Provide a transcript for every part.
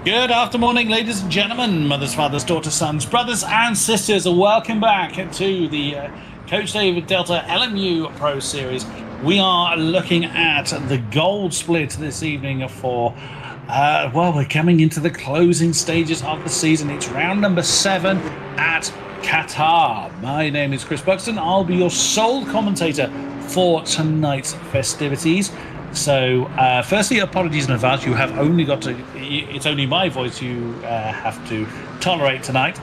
Good afternoon, ladies and gentlemen, mothers, fathers, daughters, sons, brothers, and sisters. Welcome back to the Coach David Delta LMU Pro Series. We are looking at the gold split this evening for, we're coming into the closing stages of the season. It's round number 7 at Qatar. My name is Chris Buxton. I'll be your sole commentator for tonight's festivities. So, firstly, apologies in advance. You have only got to, it's only my voice you have to tolerate tonight.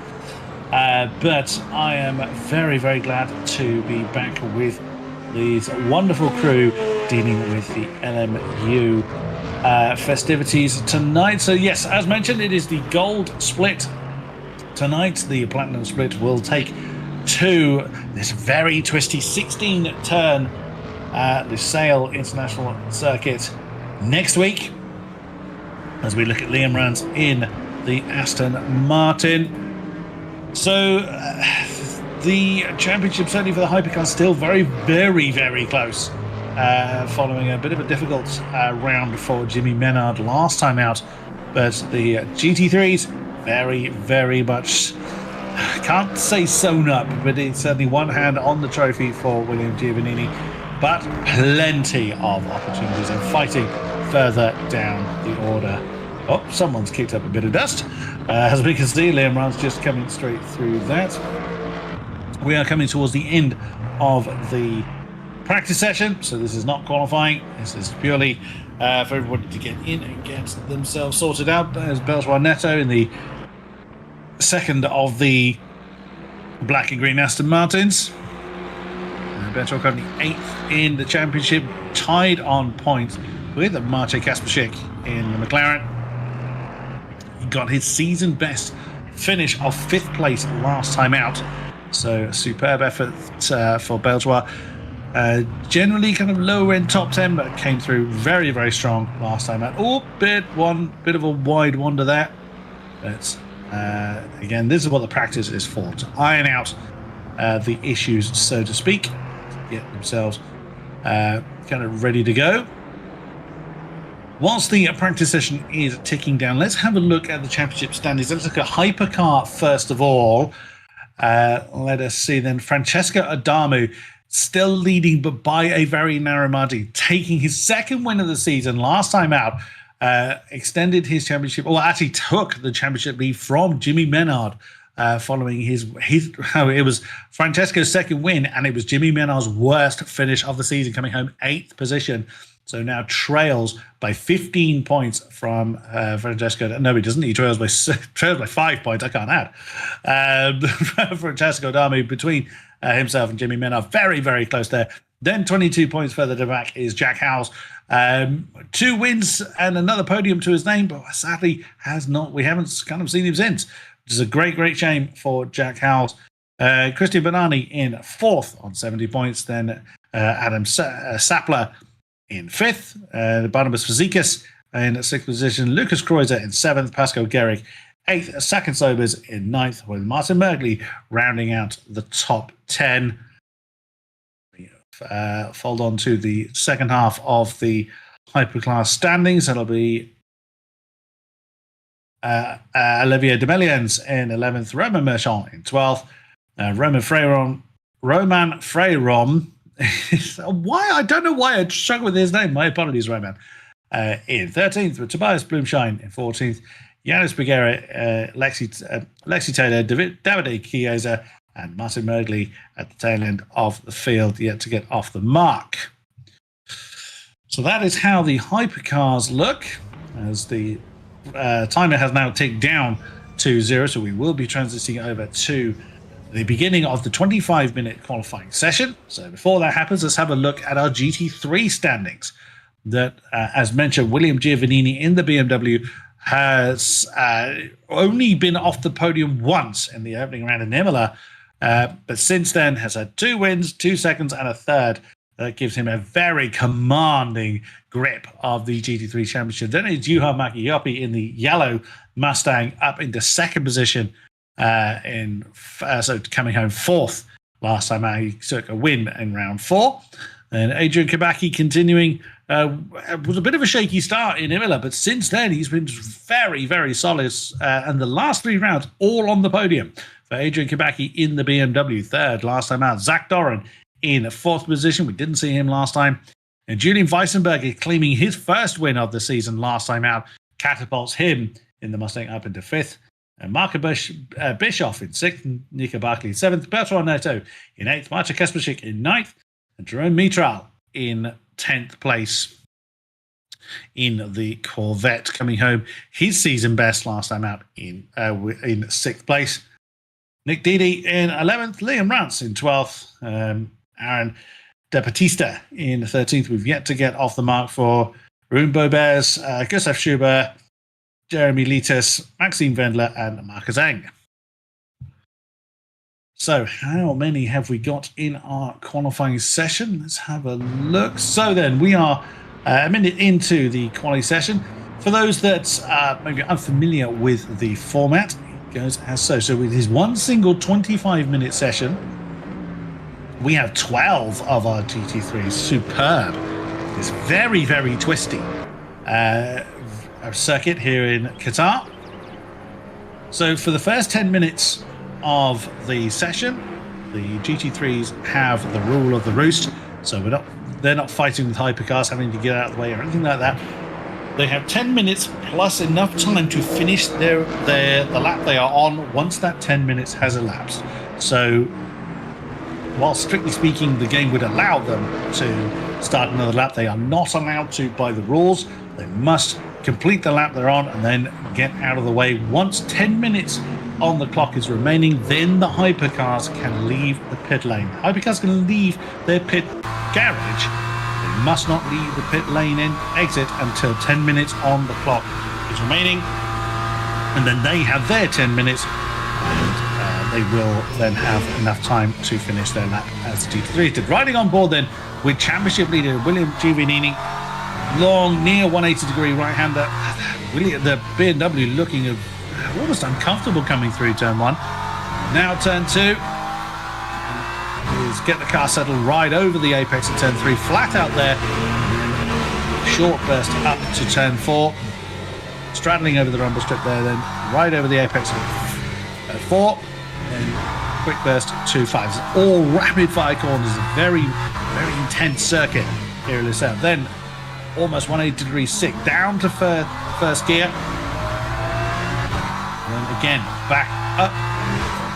But I am very, very glad to be back with this wonderful crew dealing with the LMU festivities tonight. So, yes, as mentioned, it is the gold split. Tonight, the platinum split will take to this very twisty 16-turn Lusail International Circuit next week as we look at Liam Rance in the Aston Martin. So the championship, certainly for the Hypercar, still very, very, very close, following a bit of a difficult round for Jimmy Menard last time out. But the GT3s, very, very much, can't say sewn up, but it's certainly one hand on the trophy for William Giovannini. But plenty of opportunities and fighting further down the order. Oh, someone's kicked up a bit of dust. As we can see, Liam Rance just coming straight through that. We are coming towards the end of the practice session, so this is not qualifying. This is purely for everybody to get in and get themselves sorted out. There's Beljois Neto in the second of the black and green Aston Martins. Beljois currently 8th in the championship, tied on points with Maciej Kasperczyk in the McLaren. He got his season best finish of 5th place last time out, so a superb effort for Beljois. Generally kind of lower end top 10, but came through very, very strong last time out. Bit of a wide wander there, but again, this is what the practice is for, to iron out the issues, so to speak, get themselves kind of ready to go. Whilst the practice session is ticking down, let's have a look at the championship standings. Let's look at Hypercar first of all. Let us see then. Francesco Adamu still leading, but by a very narrow margin, taking his second win of the season last time out. Extended his championship, or actually took the championship lead from Jimmy Menard. Following his it was Francesco's second win, and it was Jimmy Menard's worst finish of the season, coming home 8th position. So now trails by 15 points from Francesco. No, he doesn't. He trails by 5 points. I can't add. Francesco Adamu between himself and Jimmy Menard, very, very close there. Then 22 points further back is Jack Howes. 2 wins and another podium to his name, but sadly we haven't kind of seen him since. Which is a great, great shame for Jack Howes. Christian Banani in 4th on 70 points. Then Adam Sapler in 5th. Barnabas Fazekas in 6th position. Lucas Kreuzer in 7th. Pascal Gehrig 8th. Second Sobers in 9th, with Martin Mergley rounding out the top 10. Fold on to the second half of the Hyperclass standings. That'll be Olivier Demeliens in 11th, Roman Merchant in 12th, Roman Freyron. Why? I don't know why I struggle with his name. My apologies, Roman. In 13th, with Tobias Blumschein in 14th, Yanis Bagheera, Lexi Taylor, Davide Chiesa, and Martin Mergley at the tail end of the field, yet to get off the mark. So that is how the Hypercars look, as the timer has now ticked down to 0, so we will be transitioning over to the beginning of the 25-minute qualifying session. So before that happens, let's have a look at our GT3 standings. That, as mentioned, William Giovannini in the BMW has only been off the podium once in the opening round in Imola, but since then has had 2 wins, 2 seconds, and a third. That gives him a very commanding grip of the GT3 Championship. Then it's Juha Mäki-Jopi in the yellow Mustang up into second position, so coming home 4th last time out. He took a win in round 4. And Adrian Kabaki continuing, was a bit of a shaky start in Imola, but since then he's been very, very solid. And the last 3 rounds, all on the podium for Adrian Kabaki in the BMW. Third last time out. Zach Doran in 4th position. We didn't see him last time. And Julian Weissenberger claiming his first win of the season last time out catapults him in the Mustang up into 5th. And Marco Bischoff in 6th, Nico Barkley in 7th, Bertrand Neto in 8th, Marta Kasperczyk in 9th, and Jerome Mitral in 10th place in the Corvette, coming home his season best last time out in 6th place. Nick Didi in 11th, Liam Rance in 12th, Aaron De Batista in 13th. We've yet to get off the mark for Rune Bobers, Gustav Schubert, Jeremy Litas, Maxime Wendler, and Marcus Eng. So how many have we got in our qualifying session? Let's have a look. So then we are a minute into the qualifying session. For those that are maybe unfamiliar with the format, it goes as so. So with his one single 25-minute session, we have 12 of our GT3s. Superb. It's very, very twisty. A circuit here in Qatar. So for the first 10 minutes of the session, the GT3s have the rule of the roost. So they're not fighting with hypercars, having to get out of the way or anything like that. They have 10 minutes plus enough time to finish the lap they are on once that 10 minutes has elapsed. So while strictly speaking the game would allow them to start another lap, they are not allowed to by the rules. They must complete the lap they're on and then get out of the way. Once 10 minutes on the clock is remaining, then the hypercars can leave the pit lane. Hypercars can leave their pit garage. They must not leave the pit lane exit until 10 minutes on the clock is remaining. And then they have their 10 minutes and they will then have enough time to finish their lap as GT3 did. Riding on board then with championship leader William Giovannini. Long, near 180-degree right-hander. The BMW looking almost uncomfortable coming through turn 1. Now turn 2 is get the car settled right over the apex at turn 3, flat out there. Short burst up to turn 4, straddling over the rumble strip there, then right over the apex at 4, and quick burst to 5. It's all rapid-fire corners, a very, very intense circuit here in Lucerne. Then almost 180-degree sick down to first gear. And again, back up,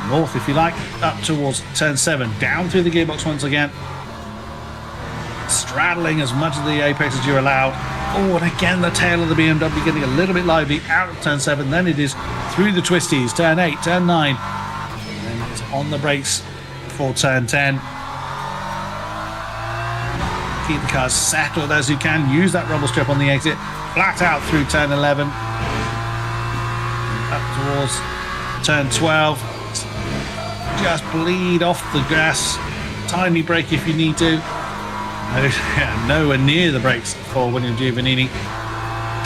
north if you like, up towards turn 7, down through the gearbox once again. Straddling as much of the apex as you're allowed. Oh, and again, the tail of the BMW getting a little bit lively out of turn 7. Then it is through the twisties, turn 8, turn 9. And then it's on the brakes for turn 10. Keep the cars settled as you can. Use that rumble strip on the exit. Flat out through turn 11. Up towards turn 12. Just bleed off the gas. Tiny brake if you need to. Nowhere near the brakes for William Giovannini.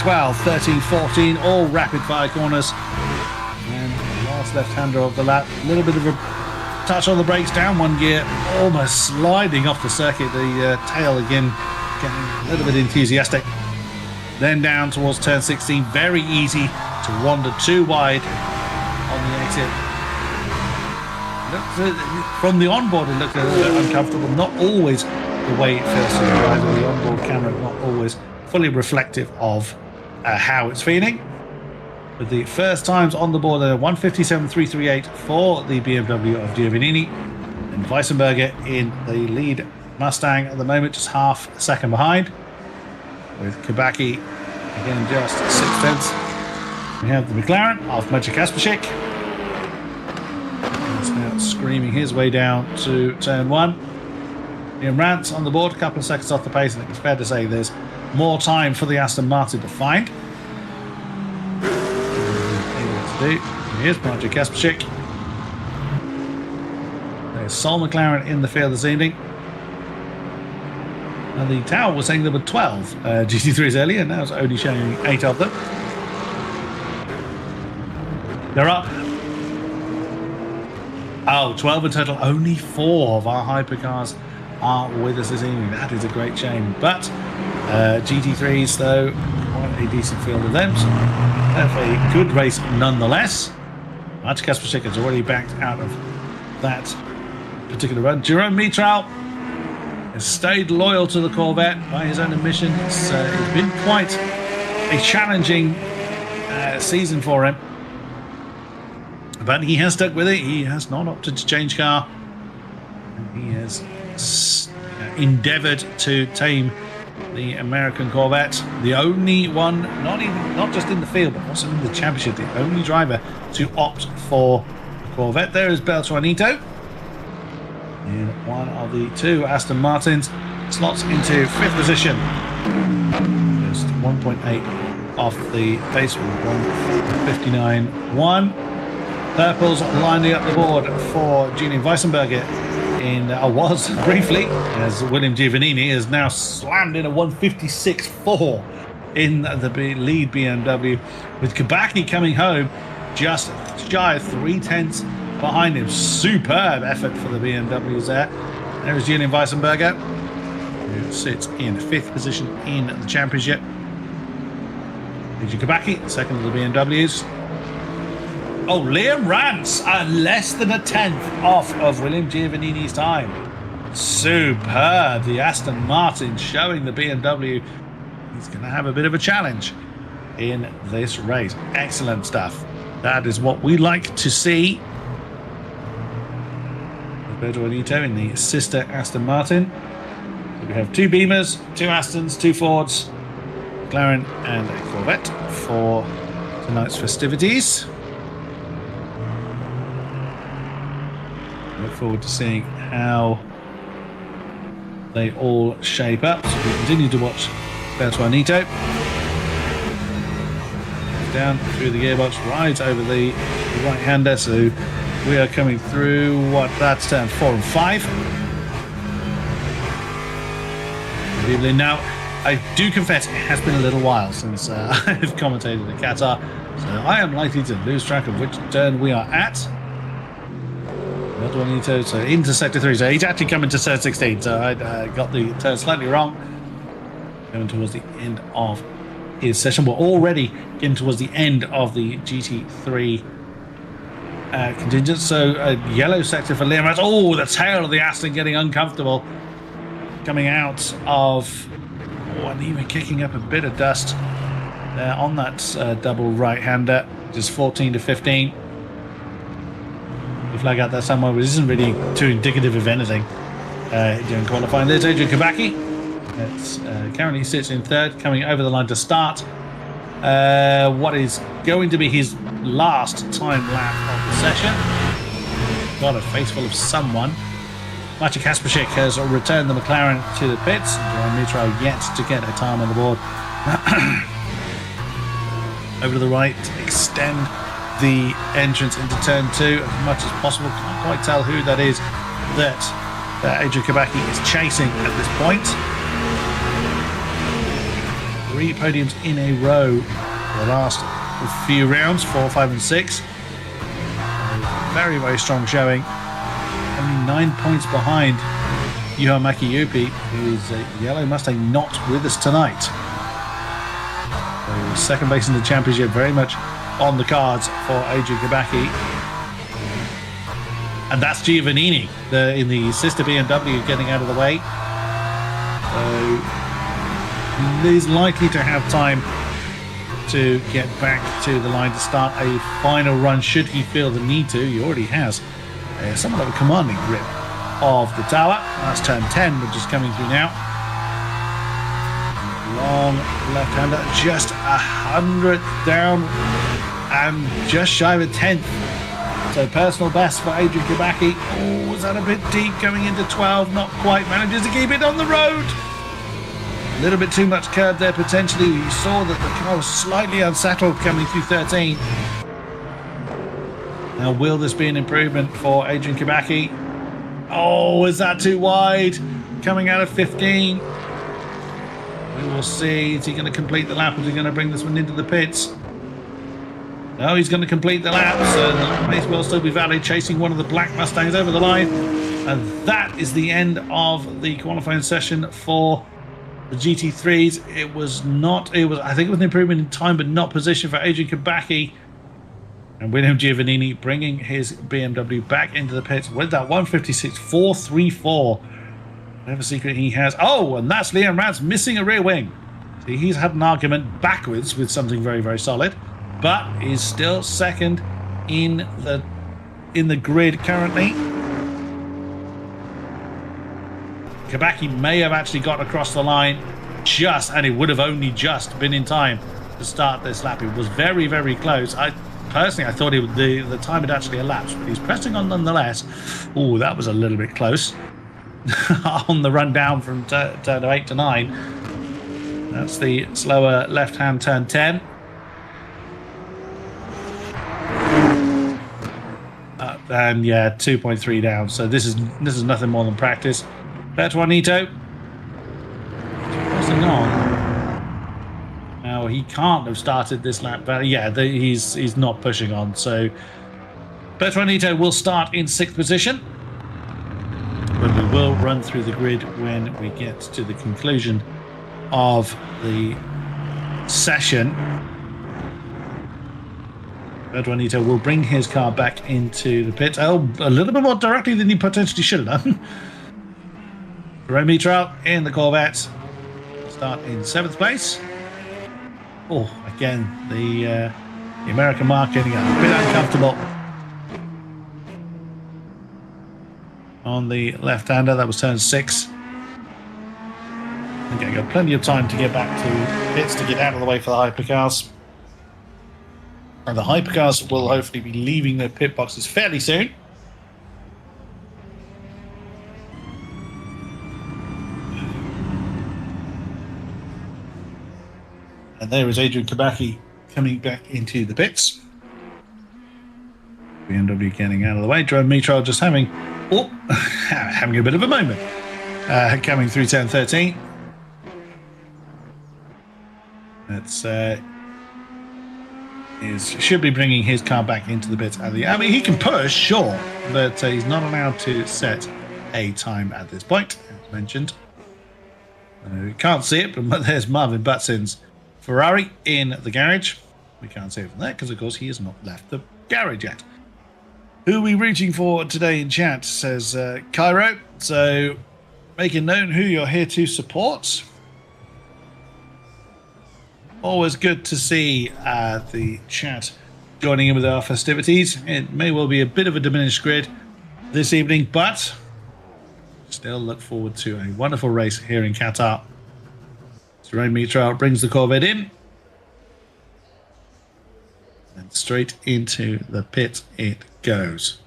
12, 13, 14, all rapid fire corners. And the last left-hander of the lap. A little bit of a touch on the brakes, down 1 gear, almost sliding off the circuit. The tail again getting a little bit enthusiastic. Then down towards turn 16, very easy to wander too wide on the exit. From the onboard, it looked a little bit uncomfortable. Not always the way it feels to the driver. The onboard camera not always fully reflective of how it's feeling. But the first times on the board, 157.338 for the BMW of Giovannini, and Weissenberger in the lead Mustang at the moment, just half a second behind, with Kabaki again just 6 tenths. We have the McLaren of Maciej Kasperczyk. He's now screaming his way down to turn 1. Liam Rance on the board, a couple of seconds off the pace, and it's fair to say there's more time for the Aston Martin to find. Here's Maciej Kasperczyk. There's Sol McLaren in the field this evening. And the tower was saying there were 12 GT3s earlier, and now it's only showing 8 of them. They're up. Oh, 12 in total. Only 4 of our hypercars are with us this evening. That is a great shame. But GT3s, though, quite a decent field of them. So have a good race nonetheless. Martin Kasperczyk has already backed out of that particular run. Jerome Mitral has stayed loyal to the Corvette by his own admission. It's been quite a challenging season for him. But he has stuck with it. He has not opted to change car. And he has endeavoured to tame the American Corvette. The only one, not just in the field, but also in the championship, the only driver to opt for the Corvette. There is Beltranito in one of the two Aston Martins. Slots into 5th position. Just 1.8 off the pace with 1:59.1. Purples lining up the board for Julian Weissenberger was briefly, as William Giovannini has now slammed in a 1:56.4 in the lead BMW, with Kabaki coming home just shy of 3/10 behind him. Superb effort for the BMWs there. There is Julian Weissenberger, who sits in 5th position in the championship. Yuji Kabaki, second of the BMWs. Oh, Liam Rance, less than a 10th off of William Giovannini's time. Superb. The Aston Martin showing the BMW he's going to have a bit of a challenge in this race. Excellent stuff. That is what we like to see. Roberto Anito in the sister Aston Martin. So we have 2 Beamers, 2 Astons, 2 Fords, McLaren and a Corvette for tonight's festivities. Look forward to seeing how they all shape up. So we continue to watch Beltranito. Down through the gearbox, rides over the right-hander. So we are coming through, that's turn 4 and 5. Now, I do confess it has been a little while since I've commentated at Qatar, so I am likely to lose track of which turn we are at. So into sector 3, so he's actually coming to turn 16, so I got the turn slightly wrong. Going towards the end of his session. We're already getting towards the end of the GT3 contingent. So a yellow sector for Liam Rance. Oh, the tail of the Aston getting uncomfortable. Coming out of, and even kicking up a bit of dust there on that double right-hander. Just 14 to 15. The flag out there somewhere, but isn't really too indicative of anything during qualifying. There's Adrian Kabaki. Currently sits in 3rd, coming over the line to start what is going to be his last time lap of the session. Got a face full of someone. Martin Kasperczyk has returned the McLaren to the pits. Jerome Mitral yet to get a time on the board. Over to the right, extend the entrance into turn 2 as much as possible. Can't quite tell who that is that Adrian Kabaki is chasing at this point. 3 podiums in a row for the last few rounds, 4, 5 and 6. Very, very strong showing. Only 9 points behind Juha Mäki-Upi, who's a yellow Mustang not with us tonight. So second place in the championship, very much on the cards for Adrian Kabaki. And that's Giovannini in the sister BMW getting out of the way. So he's likely to have time to get back to the line to start a final run should he feel the need to. He already has somewhat of a commanding grip of the tower. That's turn 10, which is coming through now. Long left-hander, just 100th down and just shy of a 10th. So personal best for Adrian Kabaki. Oh, was that a bit deep going into 12? Not quite. Manages to keep it on the road. A little bit too much curb there potentially. You saw that the car was slightly unsettled coming through 13. Now will this be an improvement for Adrian Kabaki? Oh, is that too wide? Coming out of 15. We will see. Is he going to complete the lap? Is he going to bring this one into the pits? No, he's going to complete the lap, so the pace will still be valid, chasing one of the black Mustangs over the line. And that is the end of the qualifying session for the GT3s. I think it was an improvement in time, but not position for Adrian Kabacki. And William Giovannini bringing his BMW back into the pits with that 156.434. Whatever secret he has. Oh, and that's Liam Rance missing a rear wing. See, he's had an argument backwards with something very, very solid, but is still second in the grid currently. Kabacki may have actually got across the line and it would have only just been in time to start this lap. It was very, very close. Personally, I thought the time had actually elapsed, but he's pressing on nonetheless. Oh, that was a little bit close. On the run down from turn 8 to 9. That's the slower left-hand turn 10. And yeah, 2.3 down. So this is nothing more than practice. Bertuanito pressing on. Now he can't have started this lap, but yeah, he's not pushing on. So Bertuanito will start in 6th position. But we will run through the grid when we get to the conclusion of the session. Bertuanito will bring his car back into the pit. Oh, a little bit more directly than he potentially should have done. Jerome Mitral in the Corvette. Start in 7th place. Oh, again, the American mark getting a bit uncomfortable. On the left-hander, that was turn 6. Okay, got plenty of time to get back to pits to get out of the way for the hypercars. And the hypercars will hopefully be leaving their pit boxes fairly soon. And there is Adrian Kabacki coming back into the pits. BMW getting out of the way. Jerome Mitral just having a bit of a moment. Coming through turn 13. That's should be bringing his car back into the pits. I mean, he can push, sure, but he's not allowed to set a time at this point, as mentioned. You can't see it, but there's Marvin Buttson's Ferrari in the garage. We can't see it from there because, of course, he has not left the garage yet. Who are we rooting for today in chat, says Cairo. So, making known who you're here to support. Always good to see the chat joining in with our festivities. It may well be a bit of a diminished grid this evening, but still look forward to a wonderful race here in Qatar. Jerome Mitral brings the Corvette in. And straight into the pit it goes.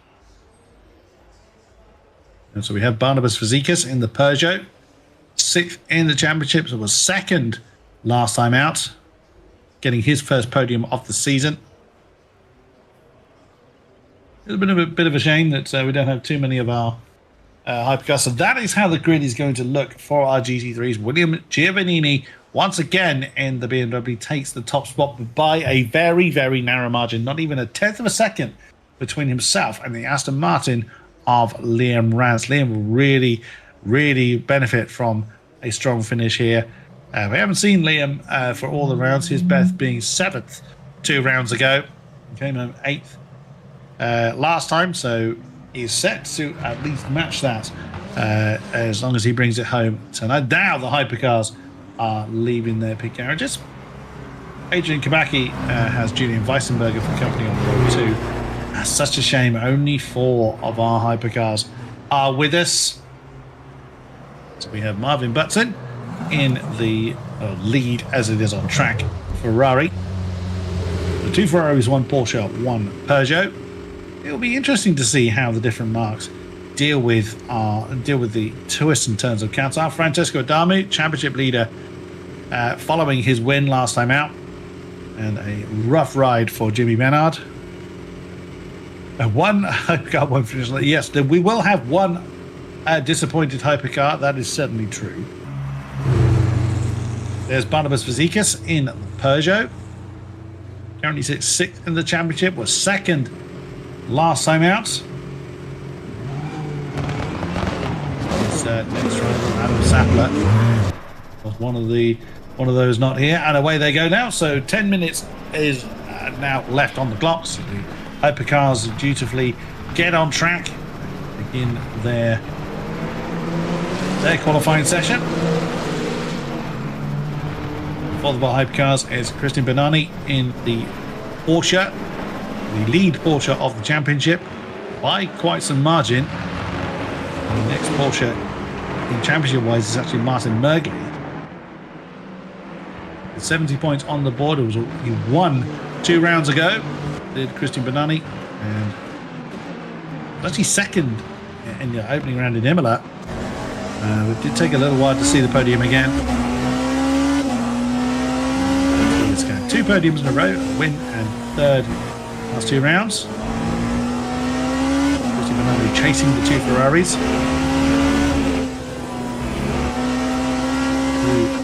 And so we have Barnabas Fazekas in the Peugeot. 6th in the championship, so was 2nd last time out. Getting his first podium of the season. It's been a bit of a shame that we don't have too many of our hypercars. So that is how the grid is going to look for our GT3s. William Giovannini, once again in the BMW, takes the top spot by a very, very narrow margin. Not even a 1/10 of a second between himself and the Aston Martin of Liam Rance. Liam will really, really benefit from a strong finish here. We haven't seen Liam for all the rounds, his best being 7th 2 rounds ago. He came home 8th last time, so he's set to at least match that as long as he brings it home tonight. Now the hypercars are leaving their pit garages. Adrian Kabacki has Julian Weissenberger for company on the road too. That's such a shame. Only 4 of our hypercars are with us. So we have Marvin Butson in the lead, as it is on track, Ferrari. The 2 Ferraris, 1 Porsche, 1 Peugeot. It'll be interesting to see how the different marks deal with the twists and turns of Qatar. Francesco Adamu, championship leader, following his win last time out, and a rough ride for Jimmy Menard. One hypercar won't finish. Yes, we will have one disappointed hypercar. That is certainly true. There's Barnabas Fazekas in the Peugeot. Currently sits 6th in the championship. Was 2nd last time out. his next rival, Adam Sapler. Was one of those not here, and away they go now. So 10 minutes is now left on the clock. So the Hypercars dutifully get on track, begin their qualifying session. For the Hypercars is Christian Bernani in the Porsche, the lead Porsche of the championship by quite some margin. And the next Porsche in championship-wise is actually Martin Mergley. 70 points on the board. He won 2 rounds ago, did Christian Bernani, and actually second in the opening round in Imola. It did take a little while to see the podium again. He's got 2 podiums in a row, a win and third last 2 rounds. Christian Bernani chasing the 2 Ferraris. 2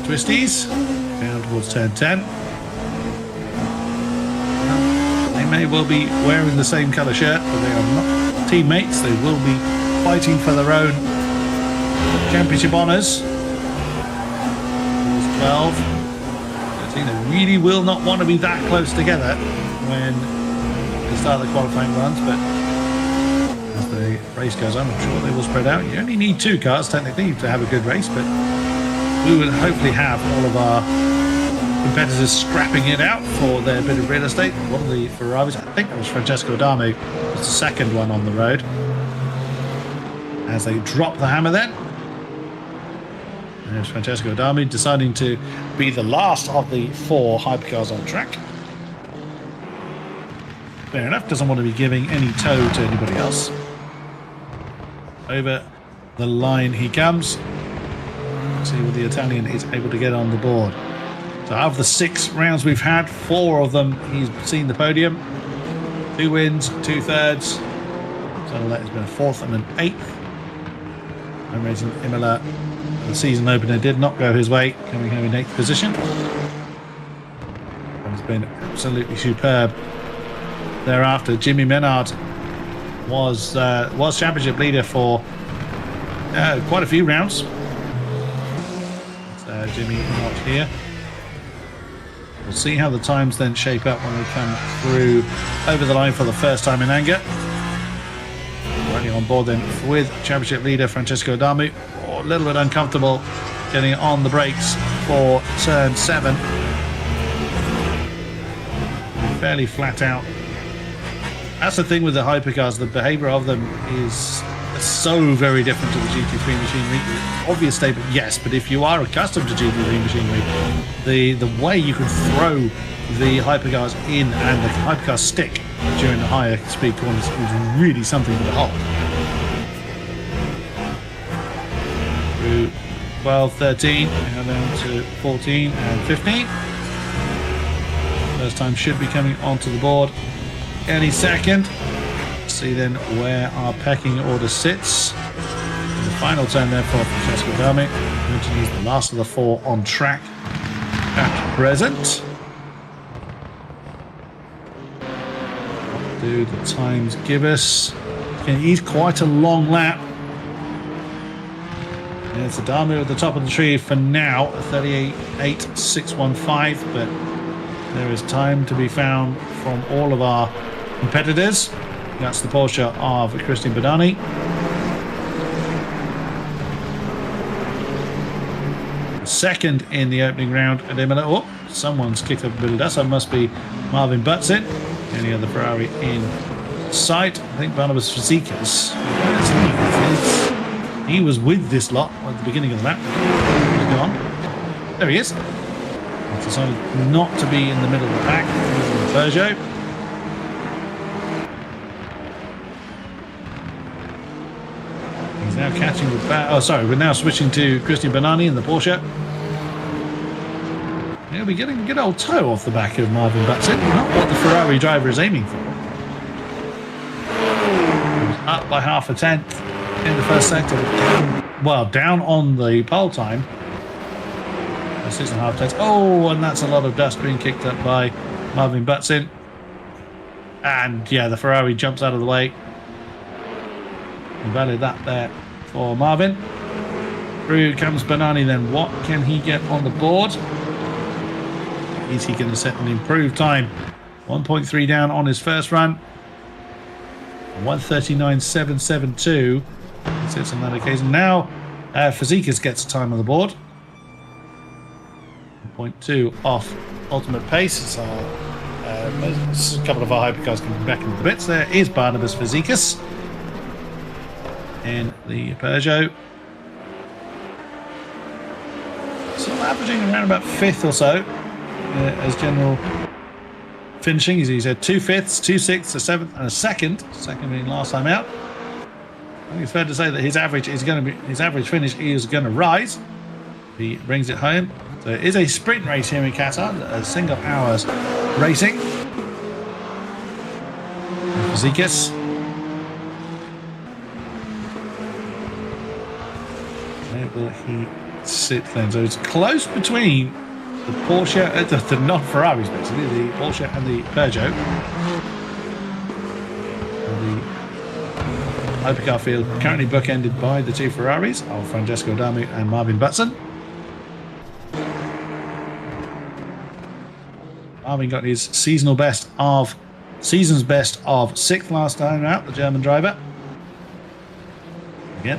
twisties down towards turn 10. They may well be wearing the same colour shirt, but they are not teammates. They will be fighting for their own championship honours. 12. 13. They really will not want to be that close together when they start the qualifying runs, but as the race goes on, I'm sure they will spread out. You only need 2 cars technically to have a good race, but we will hopefully have all of our competitors scrapping it out for their bit of real estate. One of the Ferraris, I think that was Francesco Adamo, was the second one on the road. As they drop the hammer then. There's Francesco Adamo deciding to be the last of the 4 Hypercars on track. Fair enough, doesn't want to be giving any toe to anybody else. Over the line he comes. See what the Italian is able to get on the board. So out of the 6 rounds we've had, 4 of them he's seen the podium. 2 wins, 2 thirds. So that has been a 4th and an 8th. I'm racing Imola. The season opener did not go his way, coming home in 8th position. And it's been absolutely superb. Thereafter, Jimmy Menard was championship leader for quite a few rounds. Jimmy not here. We'll see how the times then shape up when we come through over the line for the first time in anger. Running on board then with championship leader Francesco Adamo. A little bit uncomfortable getting on the brakes for turn 7. Fairly flat out. That's the thing with the Hypercars, the behaviour of them is so very different to the GT3 machinery. Obvious statement, yes, but if you are accustomed to GT3 machinery, the way you can throw the Hypercars in and the Hypercar stick during the higher speed corners is really something to behold. Through 12, 13, now down to 14 and 15. First time should be coming onto the board any second. See then where our pecking order sits. In the final turn there for Francesco Adamo. He's the last of the 4 on track at present. What do the times give us? It is quite a long lap. And it's Adamo at the top of the tree for now, 38.615, but there is time to be found from all of our competitors. That's the Porsche of Christian Bernani. Second in the opening round at Imola. Oh, someone's kicked up a bit of dust. That must be Marvin Butson. Any other Ferrari in sight? I think Barnabas Fazekas. He was with this lot at the beginning of the lap. He's gone. There he is. He's decided not to be in the middle of the pack. He's in the Peugeot. Now catching the back. Oh, sorry, we're now switching to Christian Bernani in the Porsche. Yeah, we're getting a good old toe off the back of Marvin Butson. Not what the Ferrari driver is aiming for. Up by half a tenth in the first sector. Down on the pole time. 6.5 tenths. Oh, and that's a lot of dust being kicked up by Marvin Butson. And yeah, the Ferrari jumps out of the way. Invalid that there for Marvin. Through comes Banani then. What can he get on the board? Is he going to set an improved time? 1.3 down on his first run. 1:39.772. He sits on that occasion. Now, Fazekas gets time on the board. 1.2 off ultimate pace. So, a couple of our hypercars coming back into the bits. There is Barnabas Fazekas in the Peugeot. So averaging around about 5th or so as general finishing. He's had 2 5ths, 2 6ths, a 7th, and a 2nd. 2nd being last time out. I think it's fair to say that his average finish is going to rise. He brings it home. So it is a sprint race here in Qatar, a single hours racing. Fazekas. Where will he sit then? So it's close between the Porsche, the non-Ferraris basically, the Porsche and the Peugeot. And the hypercar field currently bookended by the 2 Ferraris of Francesco Adamu and Marvin Butson. Marvin got his season's best of 6th last time out, the German driver. Again,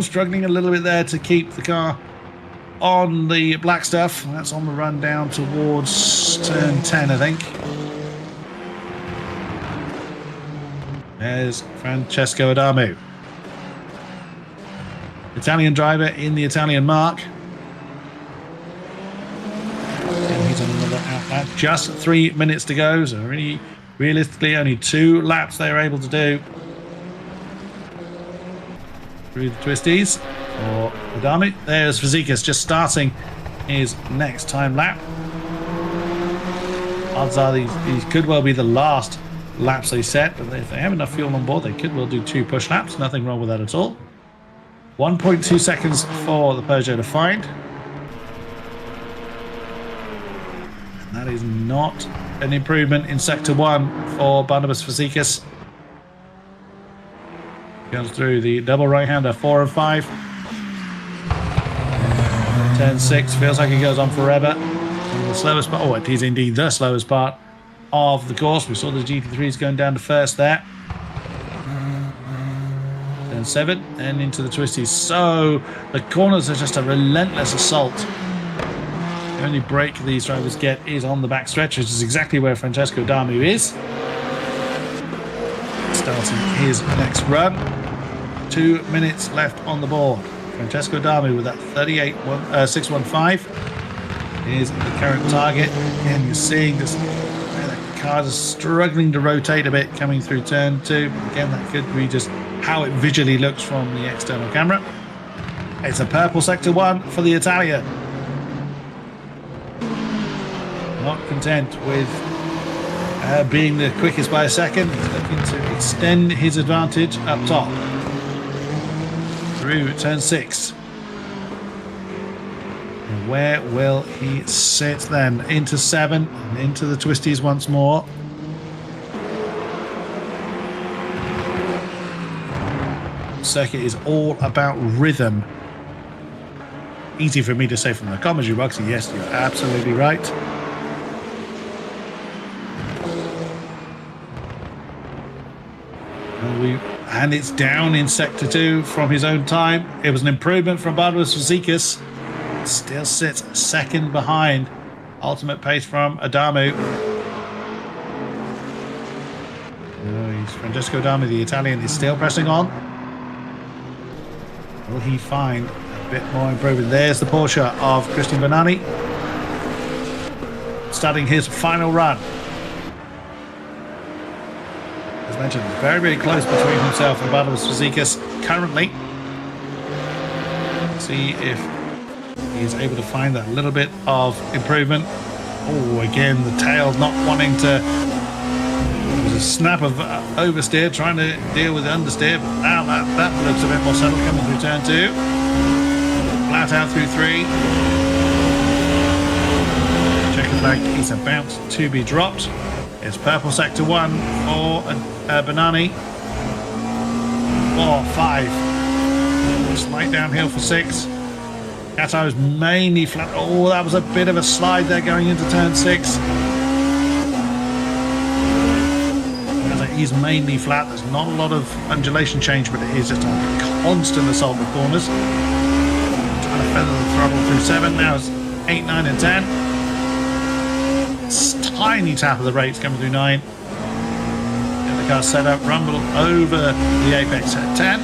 struggling a little bit there to keep the car on the black stuff. That's on the run down towards turn 10, I think. There's Francesco Adamu. Italian driver in the Italian mark. And he's on another outlap. Just 3 minutes to go, so really, realistically only 2 laps they were able to do. Through the twisties for Adamu. There's Fazekas just starting his next time lap. Odds are these could well be the last laps they set, but if they have enough fuel on board, they could well do 2 push laps. Nothing wrong with that at all. 1.2 seconds for the Peugeot to find. And that is not an improvement in Sector 1 for Barnabas Fazekas. Goes through the double right-hander, 4 and 5. Turn 6 feels like it goes on forever. The slowest part, it is indeed the slowest part of the course. We saw the GT3s going down to first there. Turn 7 and into the twisties. So the corners are just a relentless assault. The only break these drivers get is on the back stretch, which is exactly where Francesco Adamu is. Starting his next run. 2 minutes left on the board. Francesco Adamu with that 38.615 is the current target. And you're seeing this, the cars are struggling to rotate a bit coming through turn 2. Again, that could be just how it visually looks from the external camera. It's a purple Sector 1 for the Italian. Not content with being the quickest by a second. He's looking to extend his advantage up top. Through turn 6. And where will he sit then? Into 7 and into the twisties once more. Circuit is all about rhythm. Easy for me to say from the commentary box. Yes, you're absolutely right. And it's down in Sector 2 from his own time. It was an improvement from Barnabas Fazekas. Still sits 2nd behind. Ultimate pace from Adamu. Francesco Adamu, the Italian, is still pressing on. Will he find a bit more improvement? There's the Porsche of Christian Banani. Starting his final run. As mentioned, very, very close between himself and Barnabas Fazekas currently. See if he's able to find that little bit of improvement. Again, the tail not wanting to. It was a snap of oversteer, trying to deal with the understeer, but now that looks a bit more settled coming through turn 2. Flat out through 3. Checker flag is about to be dropped. It's purple Sector 1 for Banani. 4, 5. Slight downhill for 6. Qatar is mainly flat. Oh, that was a bit of a slide there going into turn 6. He's mainly flat. There's not a lot of undulation change, but it is just a constant assault with corners. Trying to feather the throttle through 7. Now it's 8, 9 and 10. It's tiny tap of the brakes coming through 9. Get the car set up. Rumble over the apex at 10.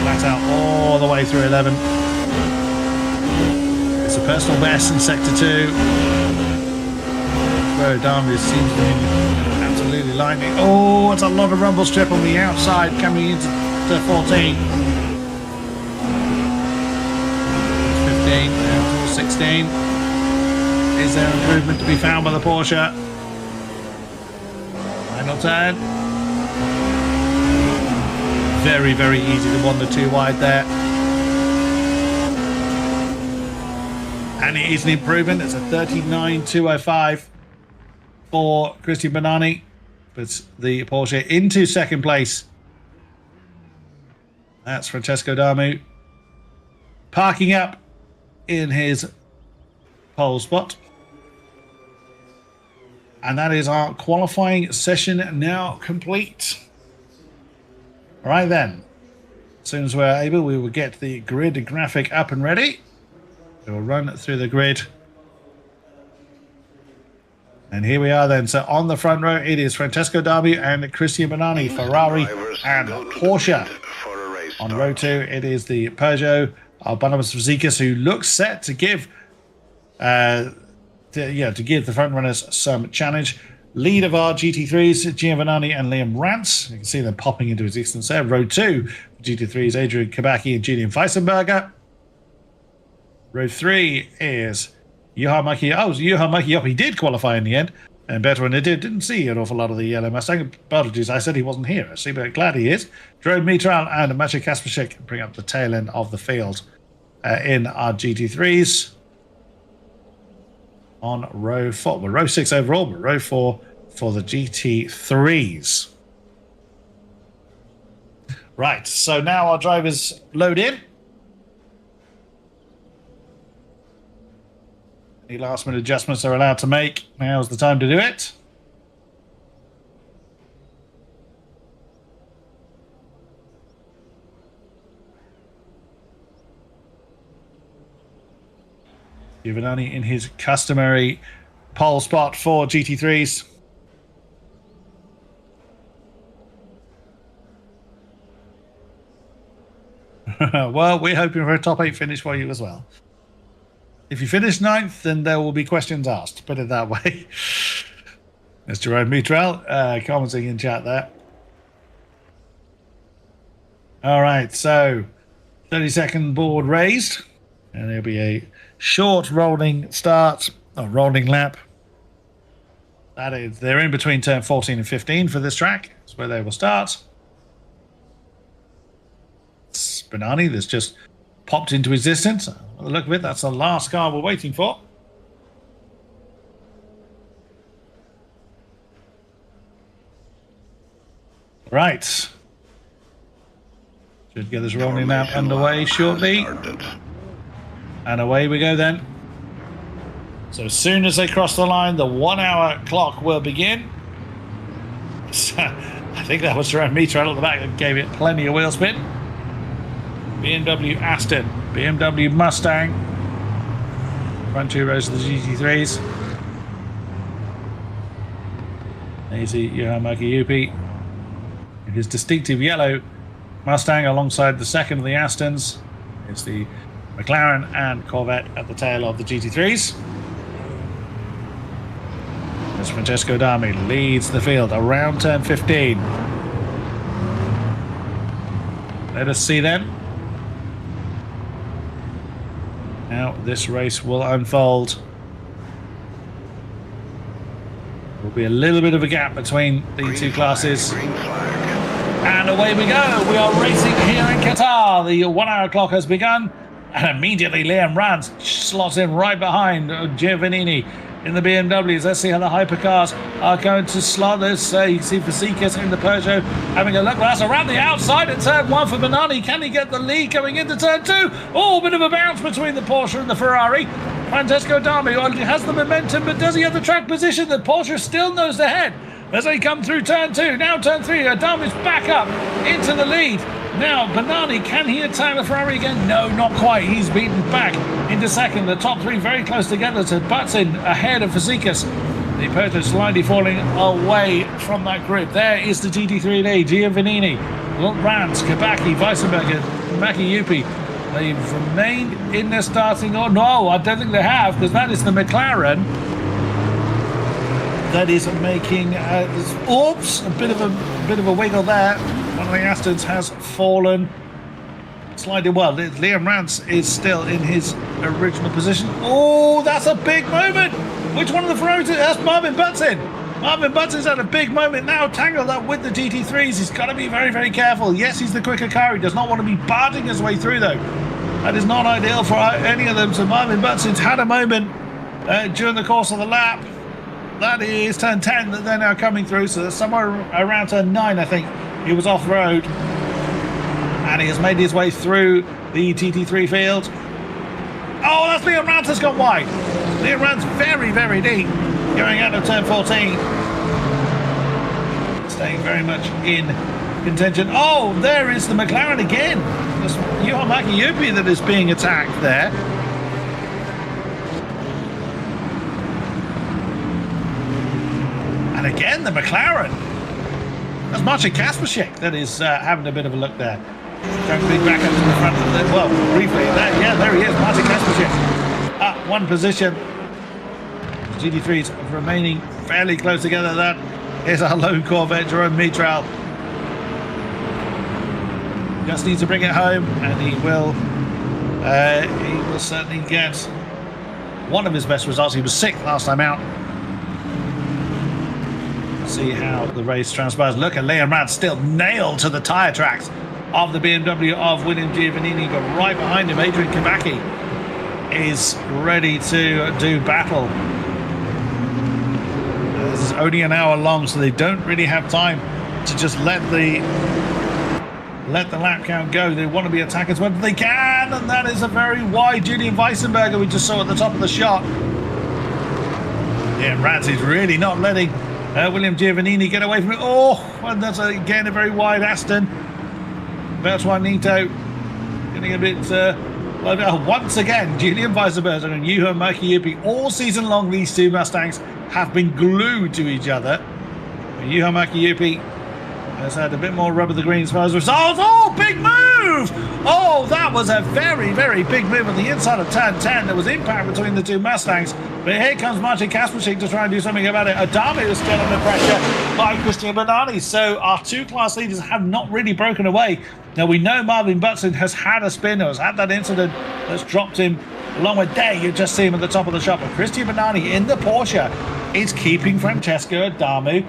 Flat out all the way through 11. It's a personal best in sector 2. Where Darby seems to be absolutely lightning. Oh, it's a lot of rumble strip on the outside coming into 14. 15, now 16. Is there improvement to be found by the Porsche? Final turn. Very, very easy to wander too wide there. And it is an improvement. It's a 39.205 for Christian Bernani. But the Porsche into second place. That's Francesco Damu parking up in his pole spot. And that is our qualifying session now complete. All right then. As soon as we're able, we will get the grid graphic up and ready. We will run through the grid. And here we are then. So on the front row, it is Francesco Damu and Christian Bernani, Ferrari and Porsche. On row 2, it is the Peugeot of Barnabas Vazquez, who looks set to give to give the front runners some challenge. Lead of our GT3s, Giovanni and Liam Rance. You can see them popping into existence there. Row 2, GT3s, Adrian Kabaki and Julian Weissenberger. Row 3 is Juha Mäki. He did qualify in the end, and better when it didn't see an awful lot of the yellow Mustang. Apologies, I said he wasn't here, actually, but glad he is. Jerome Mitral and Maciej Kasperczyk bring up the tail end of the field in our GT3s. On row 4, well, row 6 overall, but row 4 for the GT3s. Right, so now our drivers load in. Any last minute adjustments are allowed to make. Now's the time to do it. Giovanni in his customary pole spot for GT3s. Well, we're hoping for a top 8 finish for you as well. If you finish 9th, then there will be questions asked. Put it that way. There's Jerome Mitral commenting in chat there. All right, so 30-second board raised. And there'll be a short rolling start, or rolling lap. That is, they're in between turn 14 and 15 for this track. That's where they will start. Bernani that's just popped into existence. By the look of it, that's the last car we're waiting for. Right. Should get this rolling lap underway shortly. And away we go then. So as soon as they cross the line, the 1 hour clock will begin. So, I think that was Jerome Mitral at the back that gave it plenty of wheel spin. BMW Aston, BMW Mustang. Front 2 rows of the GT3s. Easy Juha Mäki in his distinctive yellow Mustang alongside the second of the Astons. It's the McLaren and Corvette at the tail of the GT3s. As Francesco Damu leads the field around turn 15. Let us see then how this race will unfold. There will be a little bit of a gap between the two classes. And away we go. We are racing here in Qatar. The 1 hour clock has begun. And immediately Liam Rance slots in right behind Giovannini in the BMWs. Let's see how the Hypercars are going to slot this. You see Vasikas in the Peugeot having a look. Well, that's around the outside at turn 1 for Benani. Can he get the lead going into turn 2? Oh, bit of a bounce between the Porsche and the Ferrari. Francesco Adami has the momentum, but does he have the track position? The Porsche still knows ahead as they come through turn 2. Now turn 3, Adami's back up into the lead. Now, Benani, can he attack the Ferrari again? No, not quite. He's beaten back into second. The top 3 very close together to Button ahead of Vasikas. The Peugeot slightly falling away from that grid. There is the GT3 lead. Giovannini, Rans, Kabaki, Weissenberger, Maki Yupi. They've remained in their starting order. No, I don't think they have, because that is the McLaren that is making oops, a bit of a wiggle there. One of the Astons has fallen slightly. Well, Liam Rance is still in his original position. Oh, that's a big moment. Which one of the Ferraris? That's Marvin Button. Marvin Button's had a big moment now, tangled up with the GT3s. He's got to be very, very careful. Yes, he's the quicker car. He does not want to be barging his way through, though. That is not ideal for any of them. So Marvin Button's had a moment during the course of the lap. That is turn 10 that they're now coming through. So somewhere around turn 9, I think, he was off-road. And he has made his way through the GT3 field. Oh, that's Liam Rance has gone wide. Liam Rance very, very deep. Going out of turn 14. Staying very much in contention. Oh, there is the McLaren again. It's Juha Mäki-Jypi that is being attacked there. And again, the McLaren. That's Marcin Kasperczyk that is having a bit of a look there. Trying to be back up to the front of the, well, briefly, there he is, Marcin Kasperczyk. Up one position. The GT3s remaining fairly close together. That is our lone Corvette, Jerome Mitral. Just needs to bring it home, and he will certainly get one of his best results. He was 6th last time out. See how the race transpires. Look at Liam Rance still nailed to the tyre tracks of the BMW of William Giovannini, but right behind him, Adrian Kabaki is ready to do battle. This is only an hour long, so they don't really have time to just let the lap count go. They want to be attacked as well as they can, and that is a very wide Julian Weissenberger we just saw at the top of the shot. Yeah, Rance is really not letting William Giovannini get away from it. Oh, and that's again a very wide Aston. Bertrand Nito getting a bit once again, Julian Weissenberger and Juha Mäki-Jypi. All season long, these two Mustangs have been glued to each other. Juha Mäki-Jypi has had a bit more rub of the green as far as results. Oh, big move! Oh, that was a very, very big move on the inside of turn 10. There was impact between the two Mustangs. But here comes Marcin Kasperczyk to try and do something about it. Adami is still under pressure by Christian Benani. So our two class leaders have not really broken away. Now we know Marvin Button has had a spin, has had that incident that's dropped him along with Day. You just see him at the top of the shop. But Christian Benani in the Porsche is keeping Francesco Adami.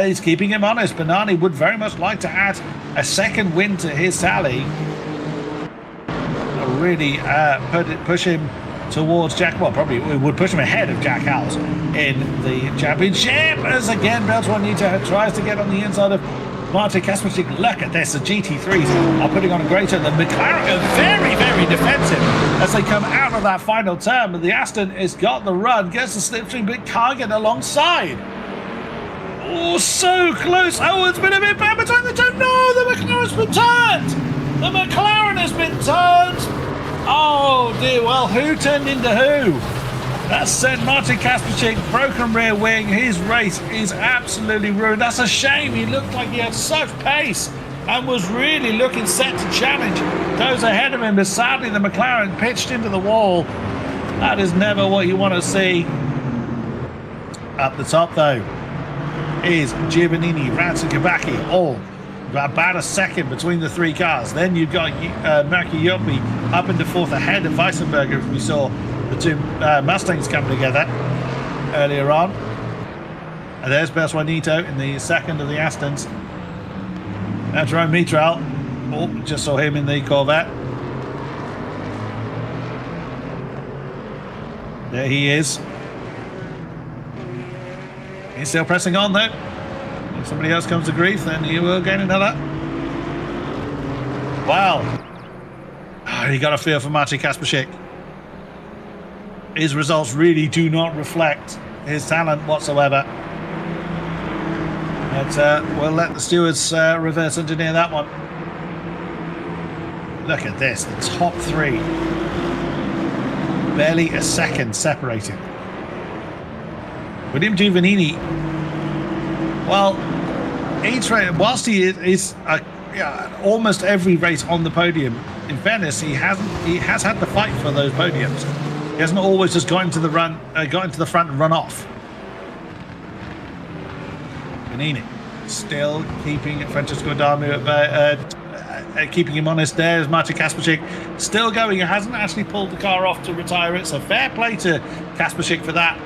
He's keeping him honest. Benani would very much like to add a second win to his tally. Really push him towards Jack. Well, probably it would push him ahead of Jack Howells in the championship. As again, Bertrand Nito tries to get on the inside of Marcin Kasperczyk. Look at this. The GT3s are putting on a great turn. The McLaren are very, very defensive as they come out of that final turn. But the Aston has got the run, gets the slipstream, but can't get alongside. Oh, so close. Oh, it's been a bit bad between the two. No, the McLaren's been turned. The McLaren has been turned. Oh dear, well, who turned into who? That sent Marcin Kasperczyk, broken rear wing. His race is absolutely ruined. That's a shame. He looked like he had such pace and was really looking set to challenge those ahead of him. But sadly, the McLaren pitched into the wall. That is never what you want to see. Up the top, though, is Giovannini, Rance and Kabaki, all about a second between the three cars. Then you've got Mäki-Jypi up into 4th ahead of Weissenberger, as we saw the two Mustangs come together earlier on. And there's Bertrand Nito in the second of the Astons. Now Jerome Mitral. Oh, just saw him in the Corvette. There he is. He's still pressing on though. If somebody else comes to grief, then he will gain another. Wow. Oh, you got a feel for Maciej Kasperczyk. His results really do not reflect his talent whatsoever. But we'll let the stewards reverse engineer that one. Look at this, the top three. Barely a second separating. William Giovannini, well, whilst he is almost every race on the podium, in fairness, he has had to fight for those podiums. He hasn't always just got into the front and run off. Giovannini still keeping Francesco Adamu, keeping him honest. There's Maciej Kasperczyk still going. He hasn't actually pulled the car off to retire it, so fair play to Kasperczyk for that.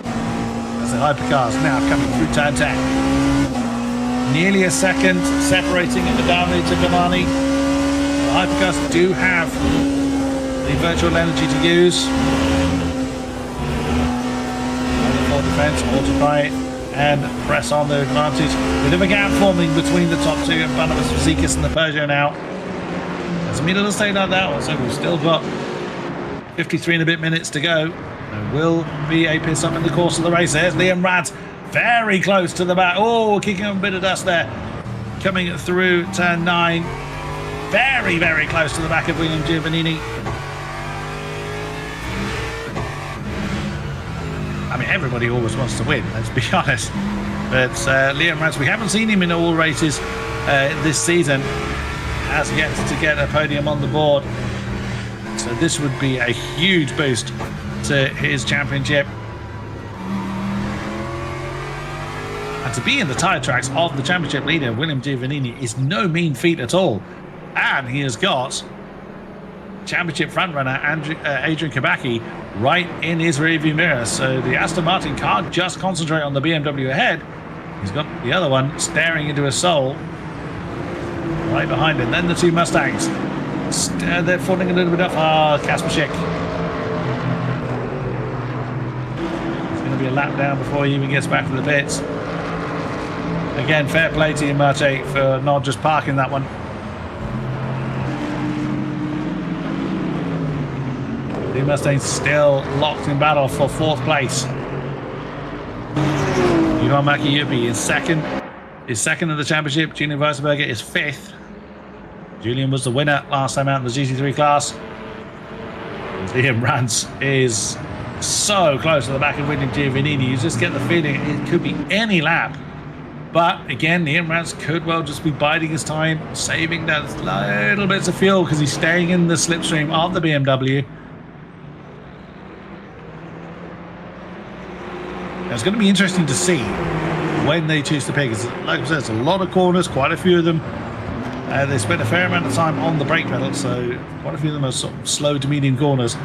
As the Hypercars now coming through turn 10. Nearly a second separating Adamu to Cavani. The Hypercars do have the virtual energy to use. For defense, or to try and press on their advantage. Bit of a gap forming between the top two, Barnabas Fazekas and the Peugeot now. Doesn't mean it'll stay like that one, so we've still got 53 and a bit minutes to go. There will be a pit stop in the course of the race. There's Liam Rads, very close to the back. Oh, kicking up a bit of dust there. Coming through turn 9. Very, very close to the back of William Giovannini. I mean, everybody always wants to win, let's be honest. But Liam Rads, we haven't seen him in all races this season, has yet to get a podium on the board. So this would be a huge boost to his championship. And to be in the tyre tracks of the championship leader, William Giovannini, is no mean feat at all. And he has got championship frontrunner Adrian Kabaki right in his rearview mirror. So the Aston Martin can't just concentrate on the BMW ahead. He's got the other one staring into his soul right behind him. Then the two Mustangs. They're falling a little bit off. Ah, Kasperczyk. It's going to be a lap down before he even gets back to the pits. Again, fair play to you, Maciej, for not just parking that one. The Mustangs still locked in battle for 4th place. Johan Makiupi is second. Is second in the championship. Julian Weissenberger is 5th. Julian was the winner last time out in the GT3 class. Liam Rads is so close to the back of William Giovannini. You just get the feeling it could be any lap. But again, Liam Rads could well just be biding his time, saving those little bits of fuel because he's staying in the slipstream of the BMW. It's going to be interesting to see when they choose to pick. Like I said, it's a lot of corners, quite a few of them. They spent a fair amount of time on the brake pedal, so quite a few of them are sort of slow to medium corners.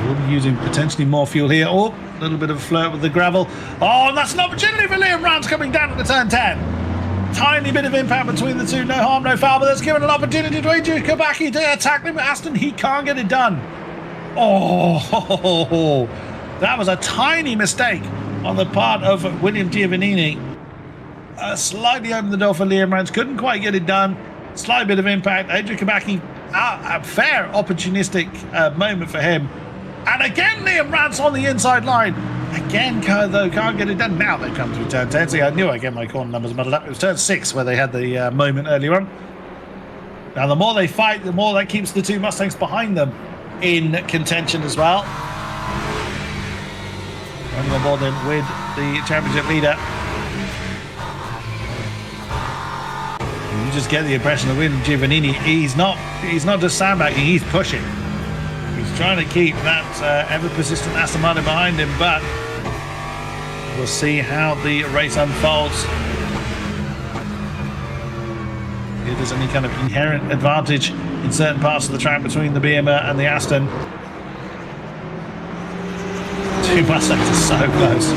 We'll be using potentially more fuel here. Oh, a little bit of a flirt with the gravel. Oh, and that's an opportunity for Liam Rads coming down to turn 10. Tiny bit of impact between the two, no harm, no foul, but that's given an opportunity to Adrian Kabaki to attack him. Aston, he can't get it done. Oh, that was a tiny mistake on the part of William Giovannini. Slightly opened the door for Liam Rads. Couldn't quite get it done. Slight bit of impact. Adrian Kabaki, a fair opportunistic moment for him. And again, Liam Rads on the inside line. Again, though, can't get it done. Now they've come through turn 10. See, I knew I'd get my corner numbers muddled up. It was turn 6 where they had the moment earlier on. Now, the more they fight, the more that keeps the two Mustangs behind them in contention as well. Only on board then with the championship leader. And you just get the impression that with Giovannini, he's not just sandbagging, he's pushing. He's trying to keep that ever-persistent Aston Martin behind him, but we'll see how the race unfolds. If there's any kind of inherent advantage in certain parts of the track between the BMW and the Aston. Two Mustangs are so close,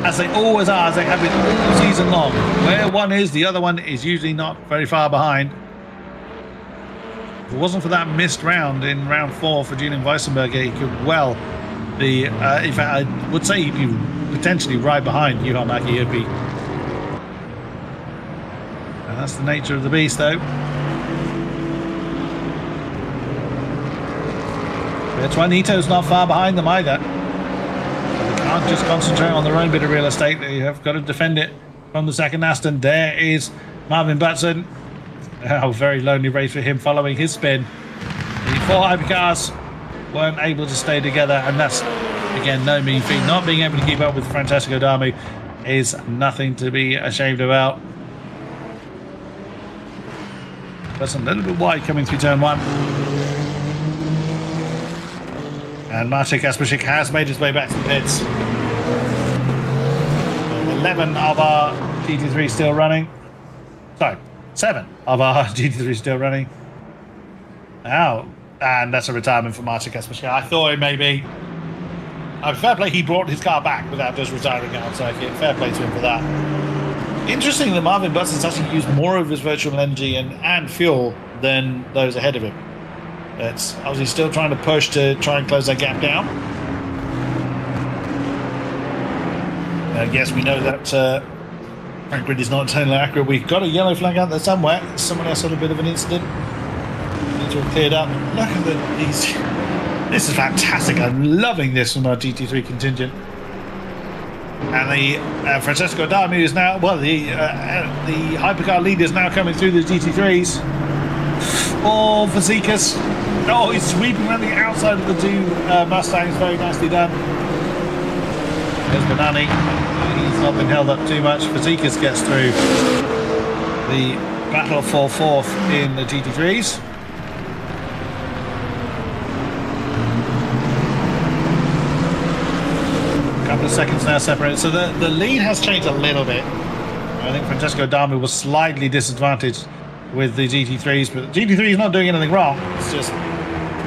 as they always are, as they have been all season long. Where one is, the other one is usually not very far behind. If it wasn't for that missed round in round 4 for Julian Weissenberger, he could well the, in fact, I would say he'd be potentially right behind Juha Mäki-Jyrki. And that's the nature of the beast, though. That's why Nito's not far behind them either. So they can't just concentrate on their own bit of real estate. They have got to defend it from the second Aston. There is Marvin Butson. Oh, very lonely race for him following his spin. The 4 hypercars weren't able to stay together, and that's, again, no mean feat. Not being able to keep up with Francesco Damu is nothing to be ashamed about. That's a little bit wide coming through turn 1. And Maciej Kasprzyk has made his way back to the pits. 11 of our GT3 still running. Sorry, 7 of our GT3 still running. Now, and that's a retirement for Maciej Kasprzyk. I thought it may be. Fair play, he brought his car back without just retiring out, so fair play to him for that. Interesting that Marvin Butson's actually used more of his virtual energy and fuel than those ahead of him. It's obviously still trying to push to try and close that gap down. Yes, we know that Frank Grid is not totally accurate. We've got a yellow flag out there somewhere. Someone else had a bit of an incident. Need to have cleared up. Look at these. This is fantastic. I'm loving this from our GT3 contingent. And the Francesco Damu is now, well, the hypercar lead is now coming through the GT3s. Oh, Fazekas. Oh, he's sweeping around the outside of the 2 Mustangs. Very nicely done. There's Banani. He's not been held up too much. Fazekas gets through the battle for 4th in the GT3s. A couple of seconds now separated. So the lead has changed a little bit. I think Francesco Damu was slightly disadvantaged with the GT3s, but the GT3 is not doing anything wrong. It's just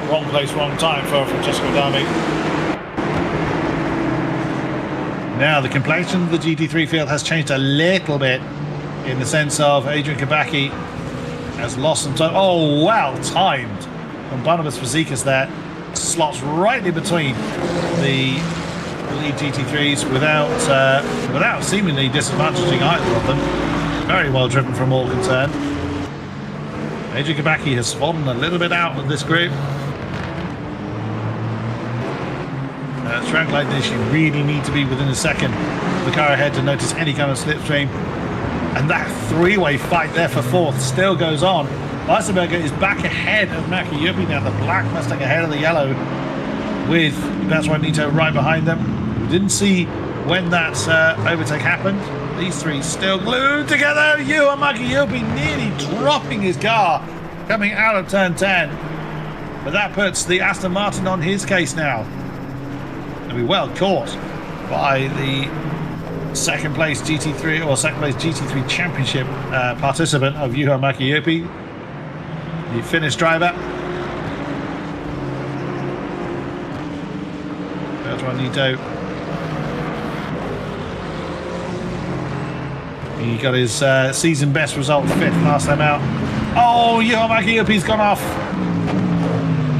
wrong place, wrong time for Francesco Damu. Now, the complexion of the GT3 field has changed a little bit in the sense of Adrian Kabacki has lost some time. Oh, well timed from Barnabas Fazekas there. Slots right in between the lead GT3s without seemingly disadvantaging either of them. Very well driven from all concerned. Adrian Kabacki has fallen a little bit out of this group. Track like this, you really need to be within a second of the car ahead to notice any kind of slipstream. And that 3-way fight there for 4th still goes on. Weissenberger is back ahead of Mäki-Jyrki now, the black Mustang ahead of the yellow, with that's why Nito right behind them. We didn't see when that overtake happened. These 3 still glued together. Juha Mäki-Jyrki nearly dropping his car coming out of turn 10. But that puts the Aston Martin on his case now. Be well caught by the second place GT3 championship participant of Juha Mäki-Jyrki, the Finnish driver. Bertrand Nito. He got his season best result 5th last time out. Oh, Juha Mäki-Jyrki's gone off.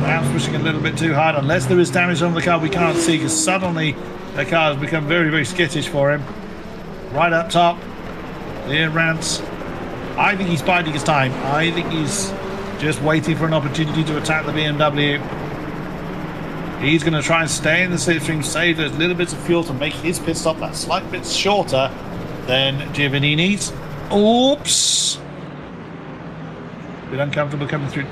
Perhaps pushing a little bit too hard. Unless there is damage on the car, we can't see, because suddenly the car has become very, very skittish for him. Right up top, Leon Rance. I think he's biding his time. I think he's just waiting for an opportunity to attack the BMW. He's going to try and stay in the slipstream, save those little bits of fuel to make his pit stop that slight bit shorter than Giovannini's. Oops! Bit uncomfortable coming through.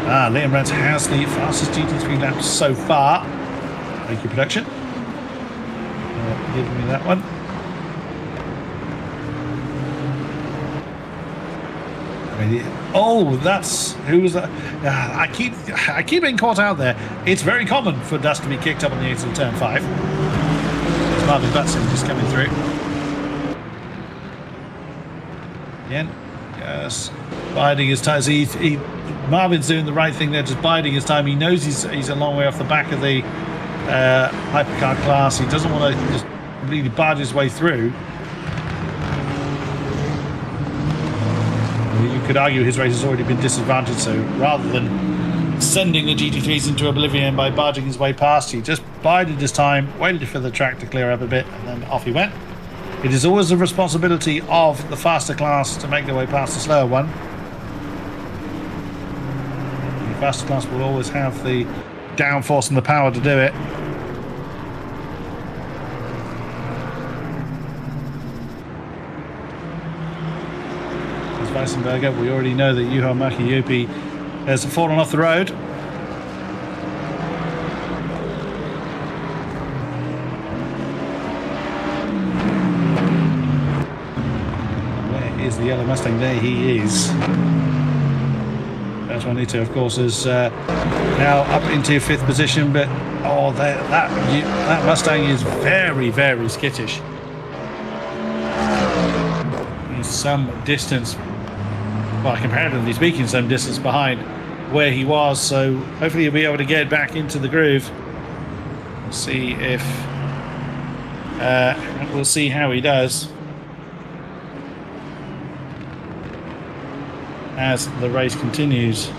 Liam Rance has the fastest GT3 lap so far. Thank you, production. Give me that one. Oh, that's who was that? I keep being caught out there. It's very common for dust to be kicked up on the exit of turn 5. It's Marvin Butson just coming through. Again, yes, biding his time. Marvin's doing the right thing there, just biding his time. He knows he's a long way off the back of the hypercar class. He doesn't want to just completely barge his way through. You could argue his race has already been disadvantaged, so rather than sending the GT3s into oblivion by barging his way past. He just bided his time, waited for the track to clear up a bit, and then off he went. It is always the responsibility of the faster class to make their way past the slower one. The faster class will always have the downforce and the power to do it. As Weissenberger, we already know that Juha Mäki-Juppi has fallen off the road. Where is the yellow Mustang? There he is. Juanito, of course, is now up into 5th position, but oh, that Mustang is very, very skittish. He's some distance, well, comparatively speaking, some distance behind where he was, so hopefully he'll be able to get back into the groove. We'll see if we'll see how he does as the race continues.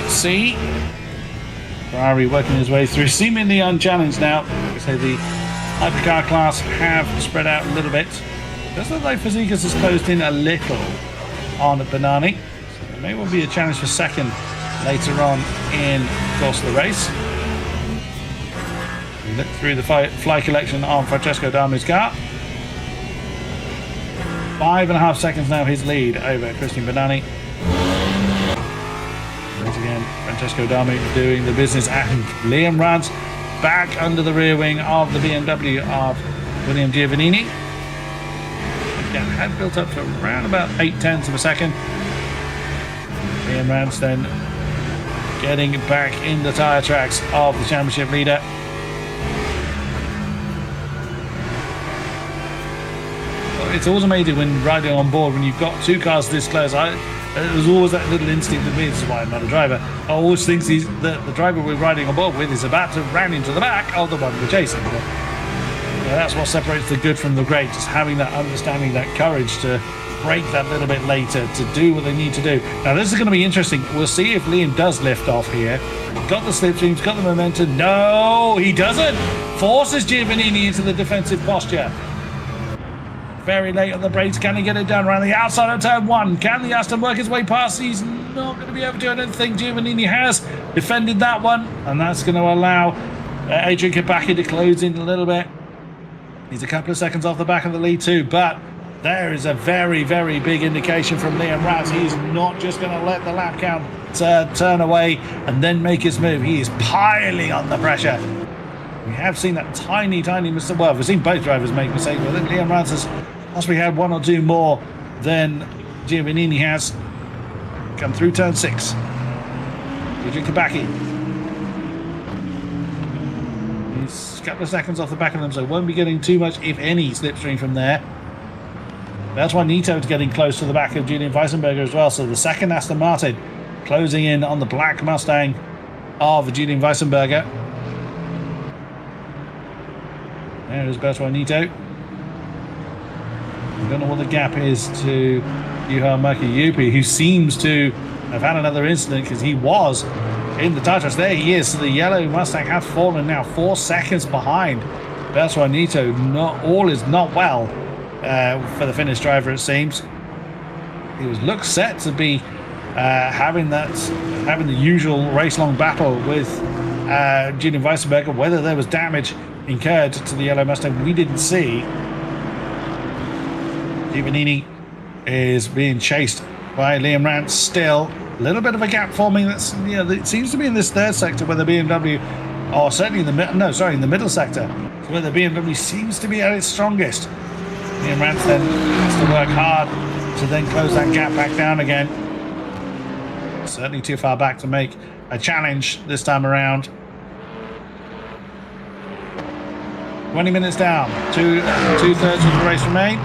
See Ferrari working his way through, seemingly unchallenged now. So the Hypercar class have spread out a little bit. It does look like Fazekas has closed in a little on Banani, so there may well be a challenge for second later on in the course of the race. We look through the fly collection on Francesco Damu's car. 5.5 seconds now his lead over Christian Banani. Once again, Francesco Damu doing the business, and Liam Rance back under the rear wing of the BMW of William Giovannini. Again, had built up to around about 0.8 of a second. Liam Rance then getting back in the tyre tracks of the championship leader. It's always amazing when riding on board, when you've got two cars this close. There's always that little instinct of me, this is why I'm not a driver. I always think the driver we're riding on board with is about to ram into the back of the one we're chasing. But, that's what separates the good from the great, just having that understanding, that courage to brake that little bit later, to do what they need to do. Now this is going to be interesting. We'll see if Liam does lift off here. Got the slipstreams, got the momentum. No, he doesn't. Forces Giovannini into the defensive posture. Very late on the brakes. Can he get it done around the outside of turn 1? Can the Aston work his way past? He's not going to be able to. I don't think Giovannini has defended that one, and that's going to allow Adrian Kabaki to close in a little bit. He's a couple of seconds off the back of the lead too, but there is a very, very big indication from Liam Rance. He's not just going to let the lap count turn away and then make his move. He is piling on the pressure. We have seen that tiny mistake. Well, we've seen both drivers make mistakes, but I think Liam Rance has possibly had one or two more than Giovannini has. Come through turn 6. Adrian Kabaki. He's a couple of seconds off the back of them, so won't be getting too much, if any, slipstream from there. That's why Nito's getting close to the back of Julian Weissenberger as well. So the second Aston Martin closing in on the black Mustang of Julian Weissenberger. There is Bertrand Nito. I don't know what the gap is to Juha Mäki-Juppi, who seems to have had another incident because he was in the tyre tracks. There he is. So the yellow Mustang has fallen now 4 seconds behind Bertrand Nito. All is not well for the Finnish driver, it seems. He looks set to be having the usual race-long battle with Julian Weissenberger. Whether there was damage incurred to the yellow Mustang, we didn't see. Giovannini is being chased by Liam Rance still. A little bit of a gap forming. That's, it seems to be in this third sector where the BMW, or certainly in the middle sector, where the BMW seems to be at its strongest. Liam Rance then has to work hard to then close that gap back down again. Certainly too far back to make a challenge this time around. 20 minutes down, two-thirds of the race remain.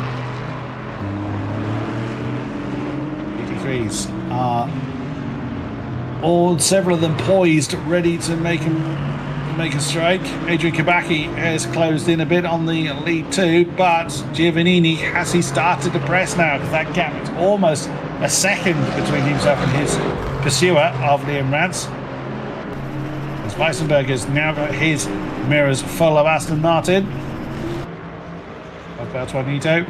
GT3s are All several of them poised, ready to make a strike. Adrian Kabaki has closed in a bit on the lead too, but Giovannini, has he started to press now? Because that gap is almost a second between himself and his pursuer of Liam Rance. As Weissenberger's now got his mirrors full of Aston Martin. Alberto Anito.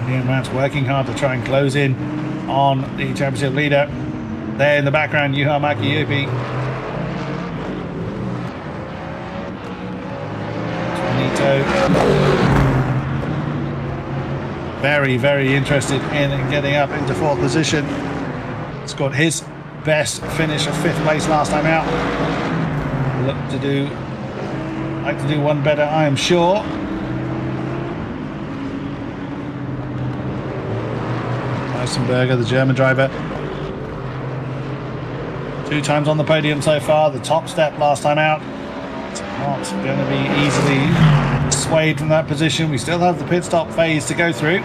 Liam Rance working hard to try and close in on the championship leader. There in the background, Juha Mäki-Jyrki. Very, very interested in getting up into 4th position. Scored his best finish of 5th place last time out. Like to do one better, I am sure. Weissenberger, the German driver. 2 times on the podium so far. The top step last time out. It's not going to be easily swayed from that position. We still have the pit stop phase to go through.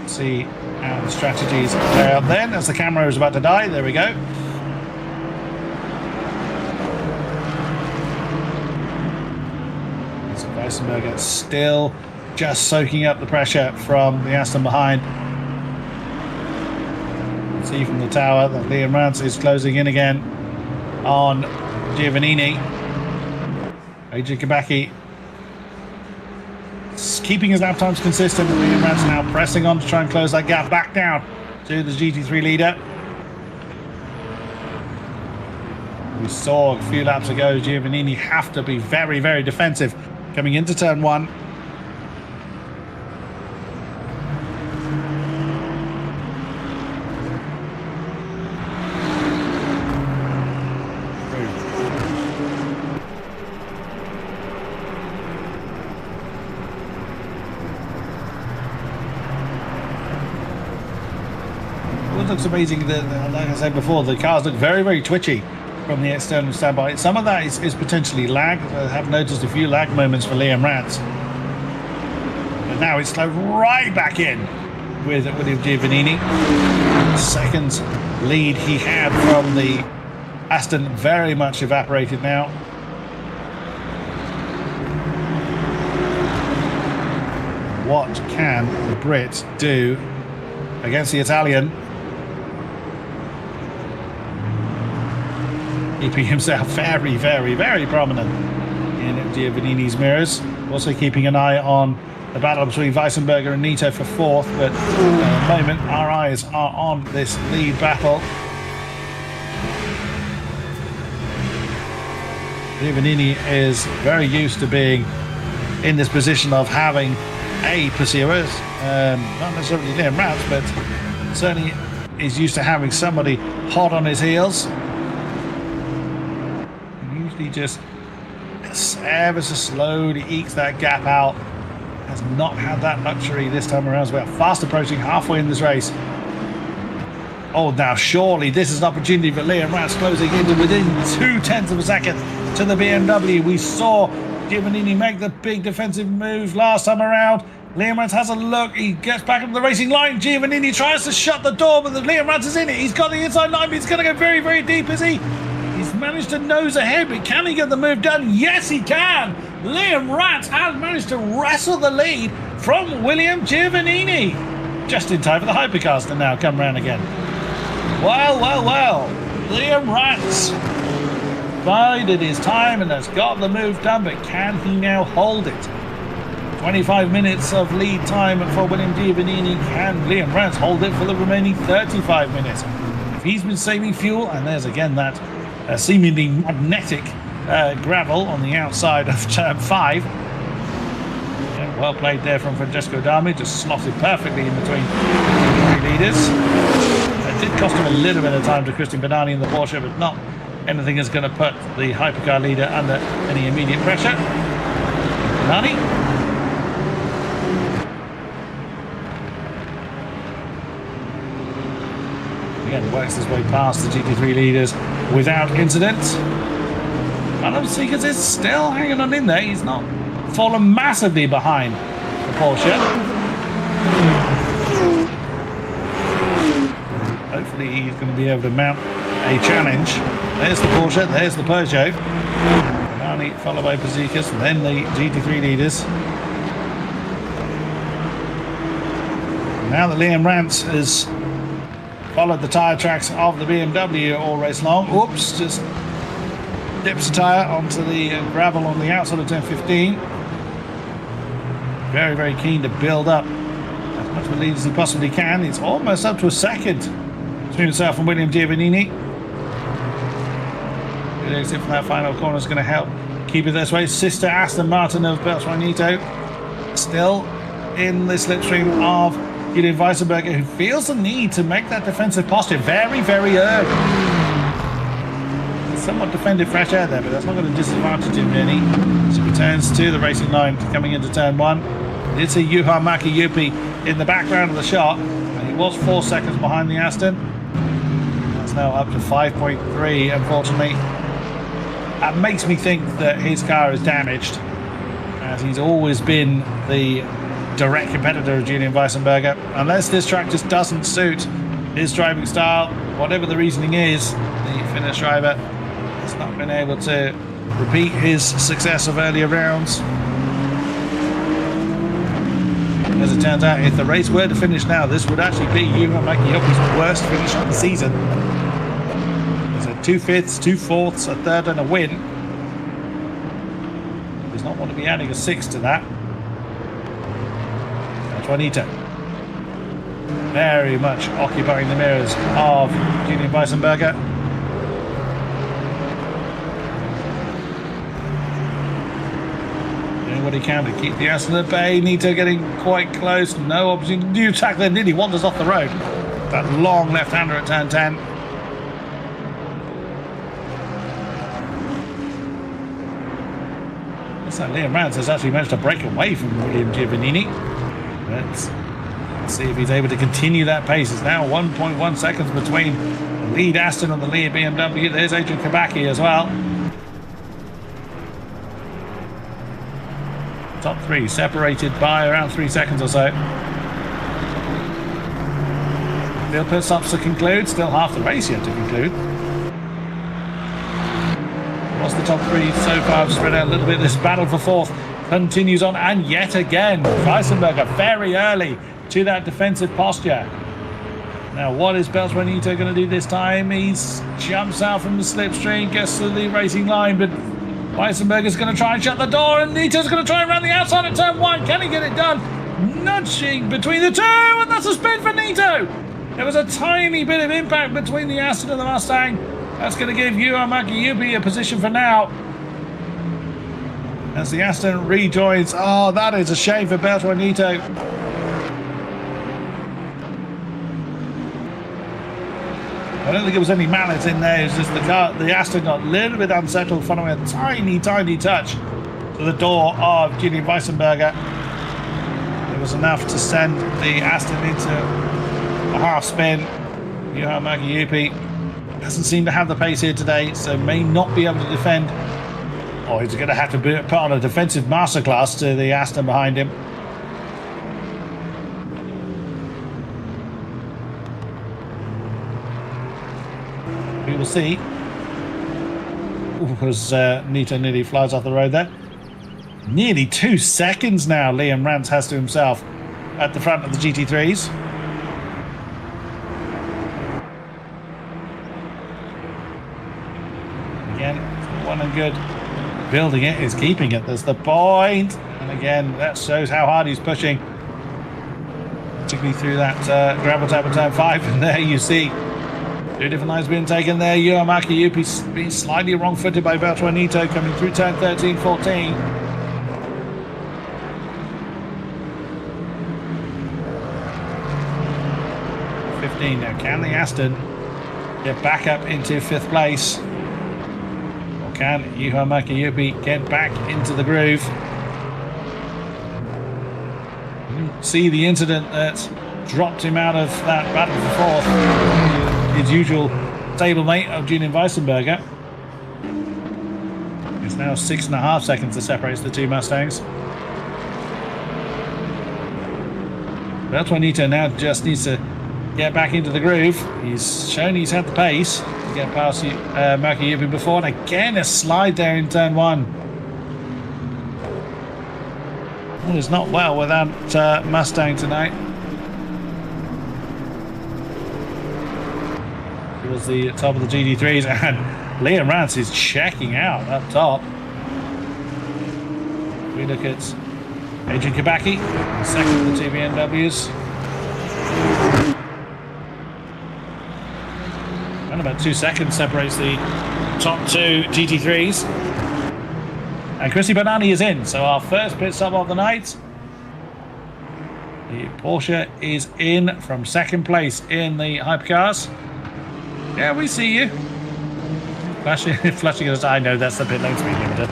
See how the strategies play out then as the camera is about to die. There we go. So Weissenberger still just soaking up the pressure from the Aston behind. See from the tower that Liam Rance is closing in again on Giovannini. Adrian Kabaki keeping his lap times consistent. Liam Rance now pressing on to try and close that gap back down to the GT3 leader. We saw a few laps ago Giovannini have to be very, very defensive coming into turn 1. Looks amazing that, like I said before, the cars look very, very twitchy from the external standby. Some of that is potentially lag. I have noticed a few lag moments for Liam Rance, but now it's slowed right back in with William Giovannini. Second lead he had from the Aston very much evaporated now. What can the Brit do against the Italian? Keeping himself very, very, very prominent in Giovannini's mirrors. Also keeping an eye on the battle between Weissenberger and Nito for 4th, but at the moment our eyes are on this lead battle. Giovannini is very used to being in this position of having a pursuer, not necessarily Liam Rance, but certainly is used to having somebody hot on his heels. Usually just ever so slowly ekes that gap out. Has not had that luxury this time around as well. Fast approaching halfway in this race. Oh, now surely this is an opportunity for Liam Rance closing in within 0.2 of a second to the BMW. We saw Giovannini make the big defensive move last time around. Liam Rance has a look. He gets back into the racing line. Giovannini tries to shut the door, but Liam Rance is in it. He's got the inside line, but he's going to go very, very deep, is he? He's managed to nose ahead, but can he get the move done? Yes, he can. Liam Rance has managed to wrestle the lead from William Giovannini. Just in time for the Hypercars to now come round again. Well, well, well. Liam Rance bided his time and has got the move done, but can he now hold it? 25 minutes of lead time for William Giovannini. Can Liam Rance hold it for the remaining 35 minutes? If he's been saving fuel, and there's again that seemingly magnetic gravel on the outside of turn 5. Yeah, well played there from Francesco Dami, just slotted perfectly in between the 3 leaders. It did cost him a little bit of time to Christian Benani in the Porsche, but not anything that's going to put the Hypercar leader under any immediate pressure. Benani. Again, works his way past the GT3 leaders without incident. Adam Seekers is still hanging on in there. He's not fallen massively behind the Porsche. be able to mount a challenge. There's the Porsche, there's the Peugeot. Finale followed by Bazookas, and then the GT3 leaders. Now that Liam Rance has followed the tyre tracks of the BMW all race long. Oops, just dips the tyre onto the gravel on the outside of turn 15. Very, very keen to build up as much of a lead as he possibly can. It's almost up to a second between himself and William Giovannini. Good exit from that final corner is going to help keep it this way. Sister Aston Martin of Beltránito still in the slipstream of Julian Weissenberger, who feels the need to make that defensive posture very, very early. Somewhat defended fresh air there, but that's not going to disadvantage him any. So he returns to the racing line coming into turn 1. It's a Juha Mäki-Juppi in the background of the shot. And he was 4 seconds behind the Aston. That's now up to 5.3, unfortunately. That makes me think that his car is damaged, as he's always been the direct competitor of Julian Weissenberger. Unless this track just doesn't suit his driving style, whatever the reasoning is, the Finnish driver has not been able to repeat his success of earlier rounds. As it turns out, if the race were to finish now, this would actually be Juha Mäki-Juppi's worst finish of the season. So 2 5ths, 2 4ths, a third and a win. He does not want to be adding a 6th to that. Juanito very much occupying the mirrors of Julian Weissenberger. Doing what he can to keep the Aston at bay. Nito getting quite close. No opportunity. New tackle there. Nearly wanders off the road. That long left-hander at turn 10. Looks like Liam Rance has actually managed to break away from William Giovannini. Let's see if he's able to continue that pace. It's now 1.1 seconds between the lead Aston and the lead BMW. There's Adrian Kabaki as well. Top 3 separated by around 3 seconds or so. Still pit stops to conclude. Still half the race yet to conclude. What's the top 3 so far? Spread out a little bit. This battle for 4th continues on, and yet again Weissenberger very early to that defensive posture. Now what is Beltránito going to do this time? He jumps out from the slipstream, gets to the racing line, but Weissenberger's going to try and shut the door, and Nito's going to try and run the outside at turn 1. Can he get it done? Nudging between the two, and that's a spin for Nito. There was a tiny bit of impact between the Aston and the Mustang. That's going to give Juha Mäki-Juppi a position for now. As the Aston rejoins. Oh, that is a shame for Beltránito. I don't think there was any malice in there. It's just the Aston got a little bit unsettled following a tiny, tiny touch to the door of Julian Weissenberger. It was enough to send the Aston into a half spin. Juha Mäki-Juppi doesn't seem to have the pace here today, so may not be able to defend. Oh, he's going to have to put on a defensive masterclass to the Aston behind him. We will see. Because Nito nearly flies off the road there. Nearly 2 seconds now Liam Rance has to himself at the front of the GT3s. Again, one and good. Building it is keeping it. There's the point. And again, that shows how hard he's pushing. Particularly through that gravel tap at turn 5. And there you see 2 different lines being taken there. Juha Mäki-Juppi being slightly wrong-footed by Beltránito coming through turn 13, 14. Now, can the Aston get back up into 5th place? Or can Juha Mäki-Juppi get back into the groove? See the incident that dropped him out of that battle for 4th. His usual stablemate of Julian Weissenberger. It's now 6.5 seconds that separates the 2 Mustangs. Beltránito now just needs to get back into the groove. He's shown he's had the pace to get past Makayubi before, and again a slide there in turn 1. All is not well without Mustang tonight. It was the top of the GT3s, and Liam Rance is checking out up top. We look at Adrian Kabaki, second of the two BMWs. And about 2 seconds separates the top two GT3s. And Christy Bonani is in, so our first pit stop of the night. The Porsche is in from second place in the Hypercars. Yeah, we see you. Flashing us. I know that's the pit lane speed limiter.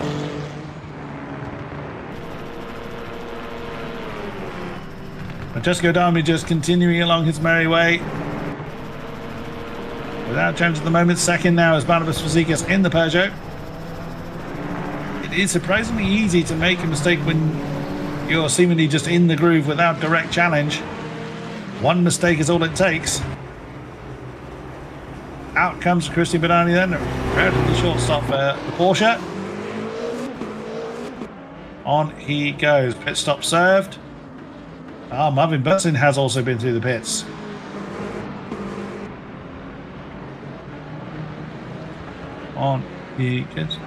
Francesco Dami just continuing along his merry way. Without challenge at the moment, second now is Barnabas Fazekas in the Peugeot. It is surprisingly easy to make a mistake when you're seemingly just in the groove without direct challenge. One mistake is all it takes. Out comes Christy Bonani then, relatively short stop for the Porsche. On he goes, pit stop served. Marvin Burson has also been through the pits. On he goes.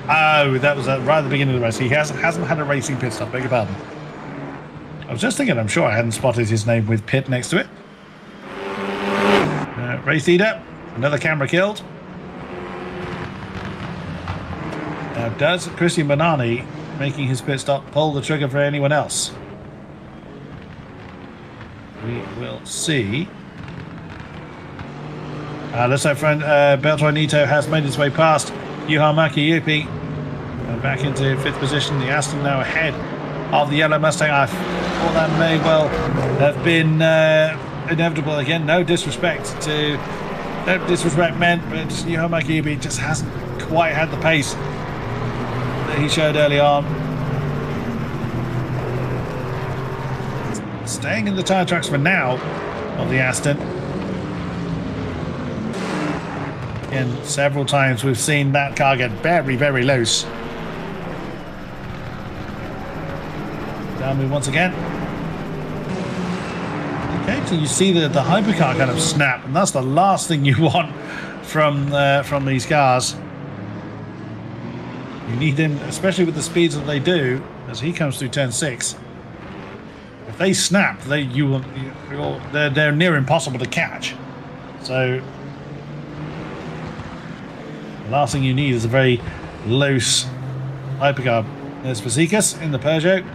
Oh, that was right at the beginning of the race. He hasn't had a racing pit stop, beg your pardon. I was just thinking, I'm sure I hadn't spotted his name with pit next to it. Race leader, another camera killed. Now, does Christian Bonani, making his pit stop, pull the trigger for anyone else? We will see. Looks like Bertrand Nito has made his way past Yuha Makiyupi. Back into 5th position. The Aston now ahead of the yellow Mustang. I thought that may well have been inevitable again. No disrespect meant, but Yuha Makiyupi just hasn't quite had the pace that he showed early on. Staying in the tyre tracks for now of the Aston. Again, several times we've seen that car get very, very loose. Down move once again. Okay, so you see the Hypercar kind of snap, and that's the last thing you want from these cars. You need them, especially with the speeds that they do, as he comes through turn 6. If they snap, they're near impossible to catch. So the last thing you need is a very loose Hypercar. There's Fazekas in the Peugeot.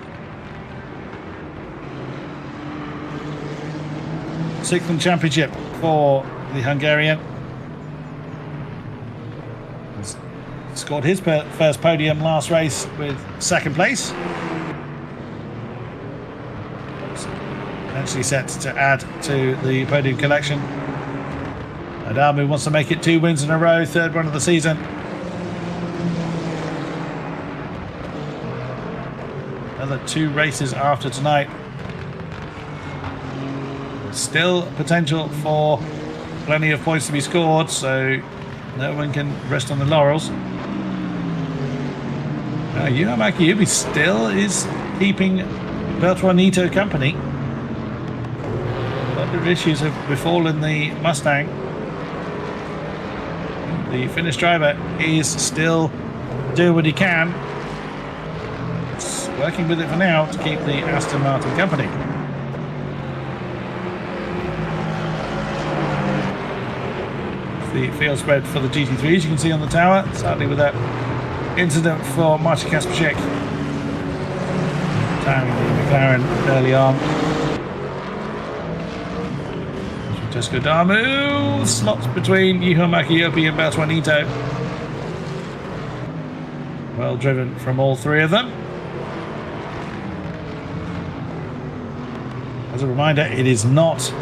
6th in the championship for the Hungarian. He's scored his first podium last race with 2nd place. Potentially set to add to the podium collection. Adamu wants to make it 2 wins in a row, 3rd one of the season. Another 2 races after tonight. Still potential for plenty of points to be scored, so no one can rest on the laurels. Yuha Makiyubi still is keeping Bertrand Nito company. A lot of issues have befallen the Mustang. The Finnish driver is still doing what he can. It's working with it for now to keep the Aston Martin company. The field spread for the GT3s you can see on the tower, sadly with that incident for Marcin Kasprzak towering the McLaren early on. Francesco Damu slots between Yuha Makiyupi and Bertrand Nito. Well driven from all 3 of them. As a reminder, it is not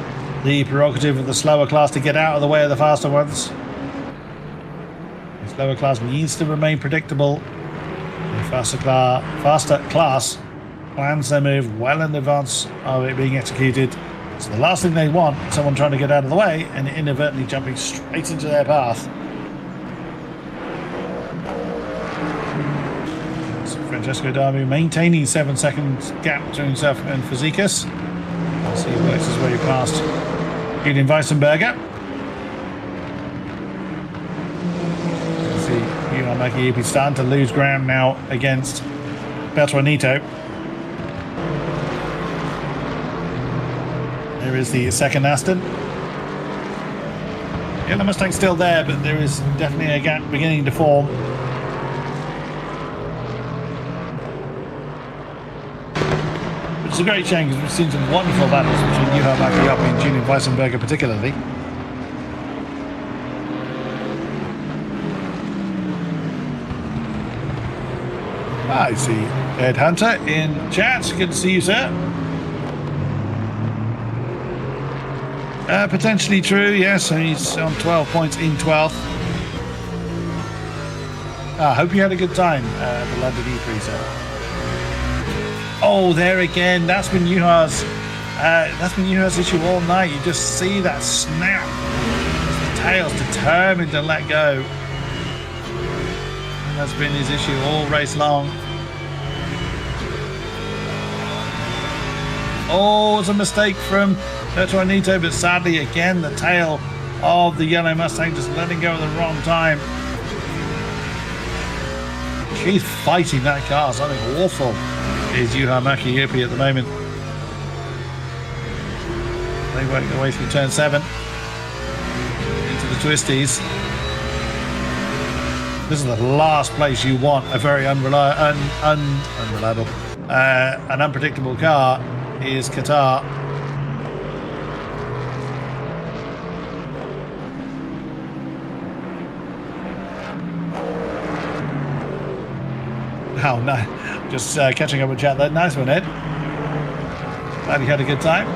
the prerogative of the slower class to get out of the way of the faster ones. The slower class needs to remain predictable. The faster class plans their move well in advance of it being executed, So the last thing they want, someone trying to get out of the way and inadvertently jumping straight into their path. So Francesco Darby maintaining 7 seconds gap between himself and Fazekas. As he works his way past Julian Weissenberger. See Maki Yupi starting to lose ground now against Beltranito. There is the second Aston. Yeah, the Mustang's still there, but there is definitely a gap beginning to form. Which is a great shame because we've seen some wonderful battles between Juha Maki and Julian Weissenberger particularly. I see Ed Hunter in chat. Good to see you, sir. Potentially true, yes. He's on 12 points in 12th. I hope you had a good time at the London E3, sir. Oh, there again. That's been Juha's issue all night. You just see that snap. The tail's determined to let go. And that's been his issue all race long. Oh, it's a mistake from Bertranito, but sadly again the tail of the yellow Mustang just letting go at the wrong time. She's fighting that car. Something awful is Juha Maki at the moment. They work their way through turn 7 into the twisties. This is the last place you want a very unreliable, an unpredictable car is Qatar. Oh no, just catching up with chat there. Nice one, Ed. Glad you had a good time.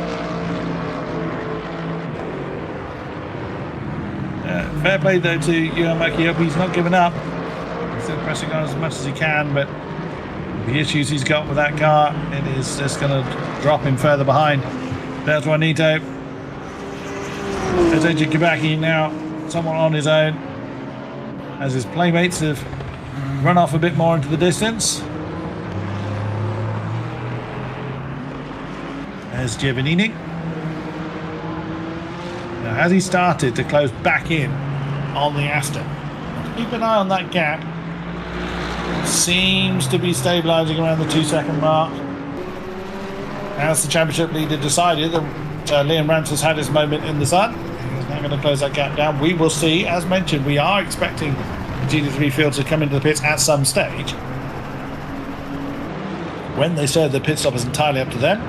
Fair play though to Juha Maki. He's not giving up. He's still pressing on as much as he can, but the issues he's got with that car, it is just going to drop him further behind. There's Juanito. There's Eiji Kibaki now, somewhat on his own, as his playmates have run off a bit more into the distance. There's Giovannini. Now, has he started to close back in on the Aston? Keep an eye on that gap. Seems to be stabilising around the 2-second mark. As the championship leader decided that Liam Rance has had his moment in the sun, he's now going to close that gap down. We will see. As mentioned, we are expecting the GT3 field to come into the pits at some stage. When they say the pit stop is entirely up to them.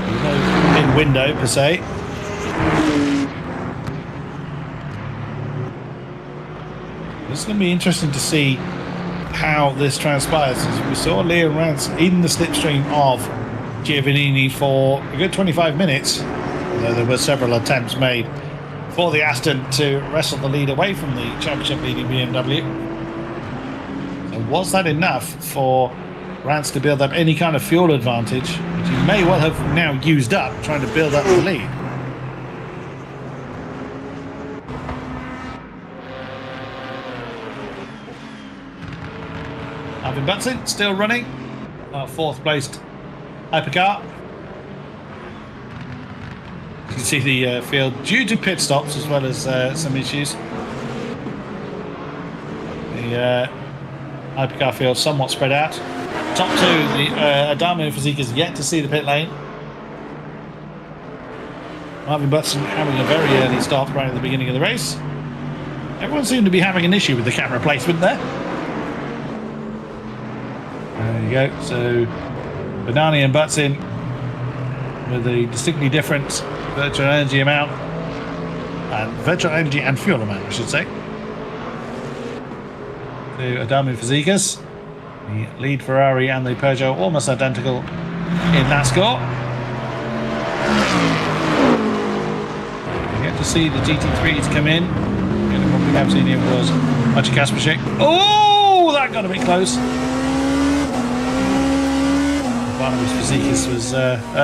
There's no pin window per se. It's going to be interesting to see how this transpires. We saw Liam Rance in the slipstream of Giovannini for a good 25 minutes, although there were several attempts made for the Aston to wrestle the lead away from the championship leading BMW. So was that enough for Rance to build up any kind of fuel advantage, which he may well have now used up trying to build up the lead? Alvin Butson still running, fourth placed Hypercar. You can see the field due to pit stops as well as some issues. The Hypercar field somewhat spread out. Top two, the Adamo Physique is yet to see the pit lane. Marvin Butson having a very early start right at the beginning of the race. Everyone seemed to be having an issue with the camera placement there. There you go. So Banani and Butson with a distinctly different virtual energy amount and virtual energy and fuel amount, I should say. So Adamo Fazekas, the lead Ferrari and the Peugeot almost identical in that score. You get to see the GT3s come in. The one we have seen here was Maciej Kasprzyk. Oh, that got a bit close. Barnabas Fazikis was,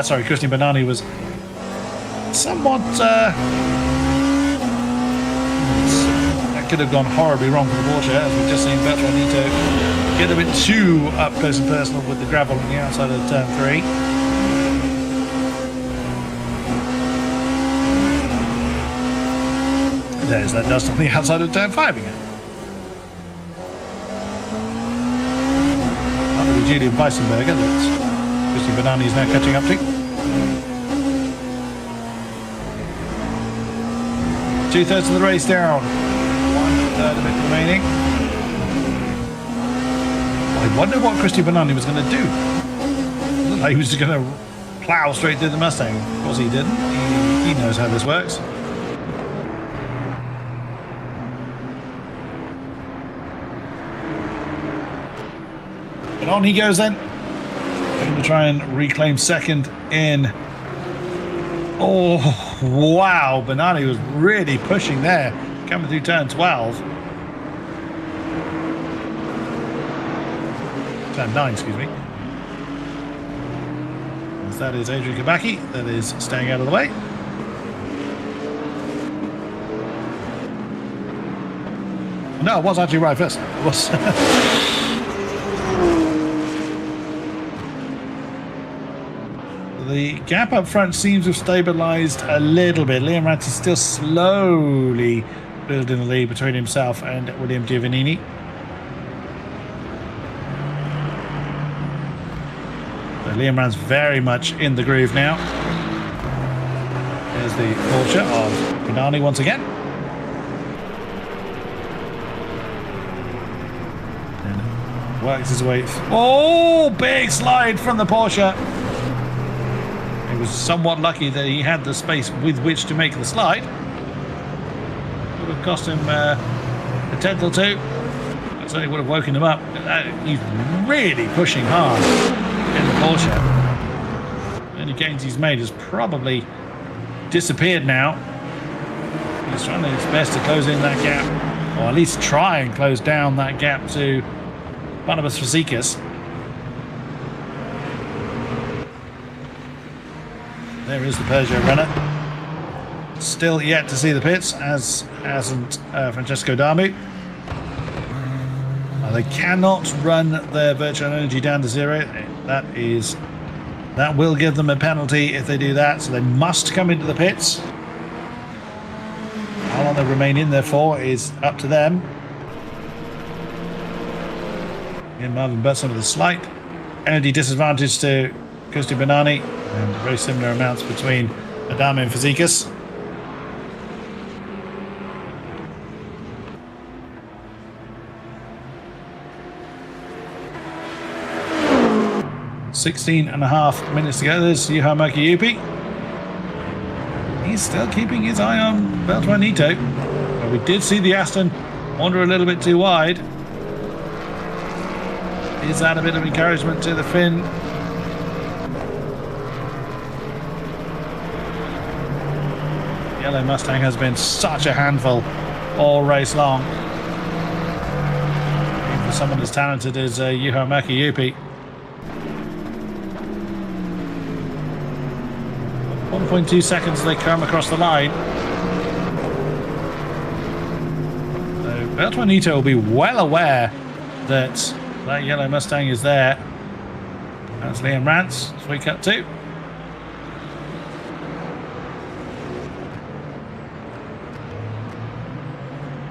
sorry, Christian Bernani was somewhat, that could have gone horribly wrong for the Porsche, as we've just seen Bertrand Nito get a bit too up close and personal with the gravel on the outside of turn 3. There's that dust on the outside of turn 5 again. That'll be Julian Weissenberger that Christian Bernani is now catching up to. 2/3 of the race down. 1/3 of it remaining. I wonder what Christian Bernani was going to do. It looked like he was just going to plough straight through the Mustang. Of course he didn't. He knows how this works. But on he goes then. Going to try and reclaim second in. Oh, wow. Bernani was really pushing there. Coming through turn 12. Turn 9, excuse me. And that is Adrian Kabaki. That is staying out of the way. No, it was actually right first. It was. The gap up front seems to have stabilised a little bit. Liam Rance is still slowly building the lead between himself and William Giovannini. So Liam Rance very much in the groove now. There's the Porsche of Bernani once again. And works his way. Oh, big slide from the Porsche. He was somewhat lucky that he had the space with which to make the slide. Would have cost him a tenth or two. That certainly would have woken him up. He's really pushing hard in the Porsche. Any gains he's made has probably disappeared now. He's trying his best to close in that gap, or at least try and close down that gap to Barnabas Fazikis. There is the Peugeot runner. Still yet to see the pits, as hasn't Francesco Damu. They cannot run their virtual energy down to 0. That will give them a penalty if they do that, so they must come into the pits. How long they remain in there for is up to them. Again, Marvin Butson with a slight energy disadvantage to Christian Bernani, and very similar amounts between Adama and Fazikis. .16.5 minutes to go. There's Juha Mäki-Juppi. He's still keeping his eye on Bertrand Nito. But we did see the Aston wander a little bit too wide. Is that a bit of encouragement to the Finn? Yellow Mustang has been such a handful all race long. Even for someone as talented as Juha Mäki-Juppi. 1.2 seconds as they come across the line. So Bertrand Nito will be well aware that that yellow Mustang is there. That's Liam Rance, as we cut to.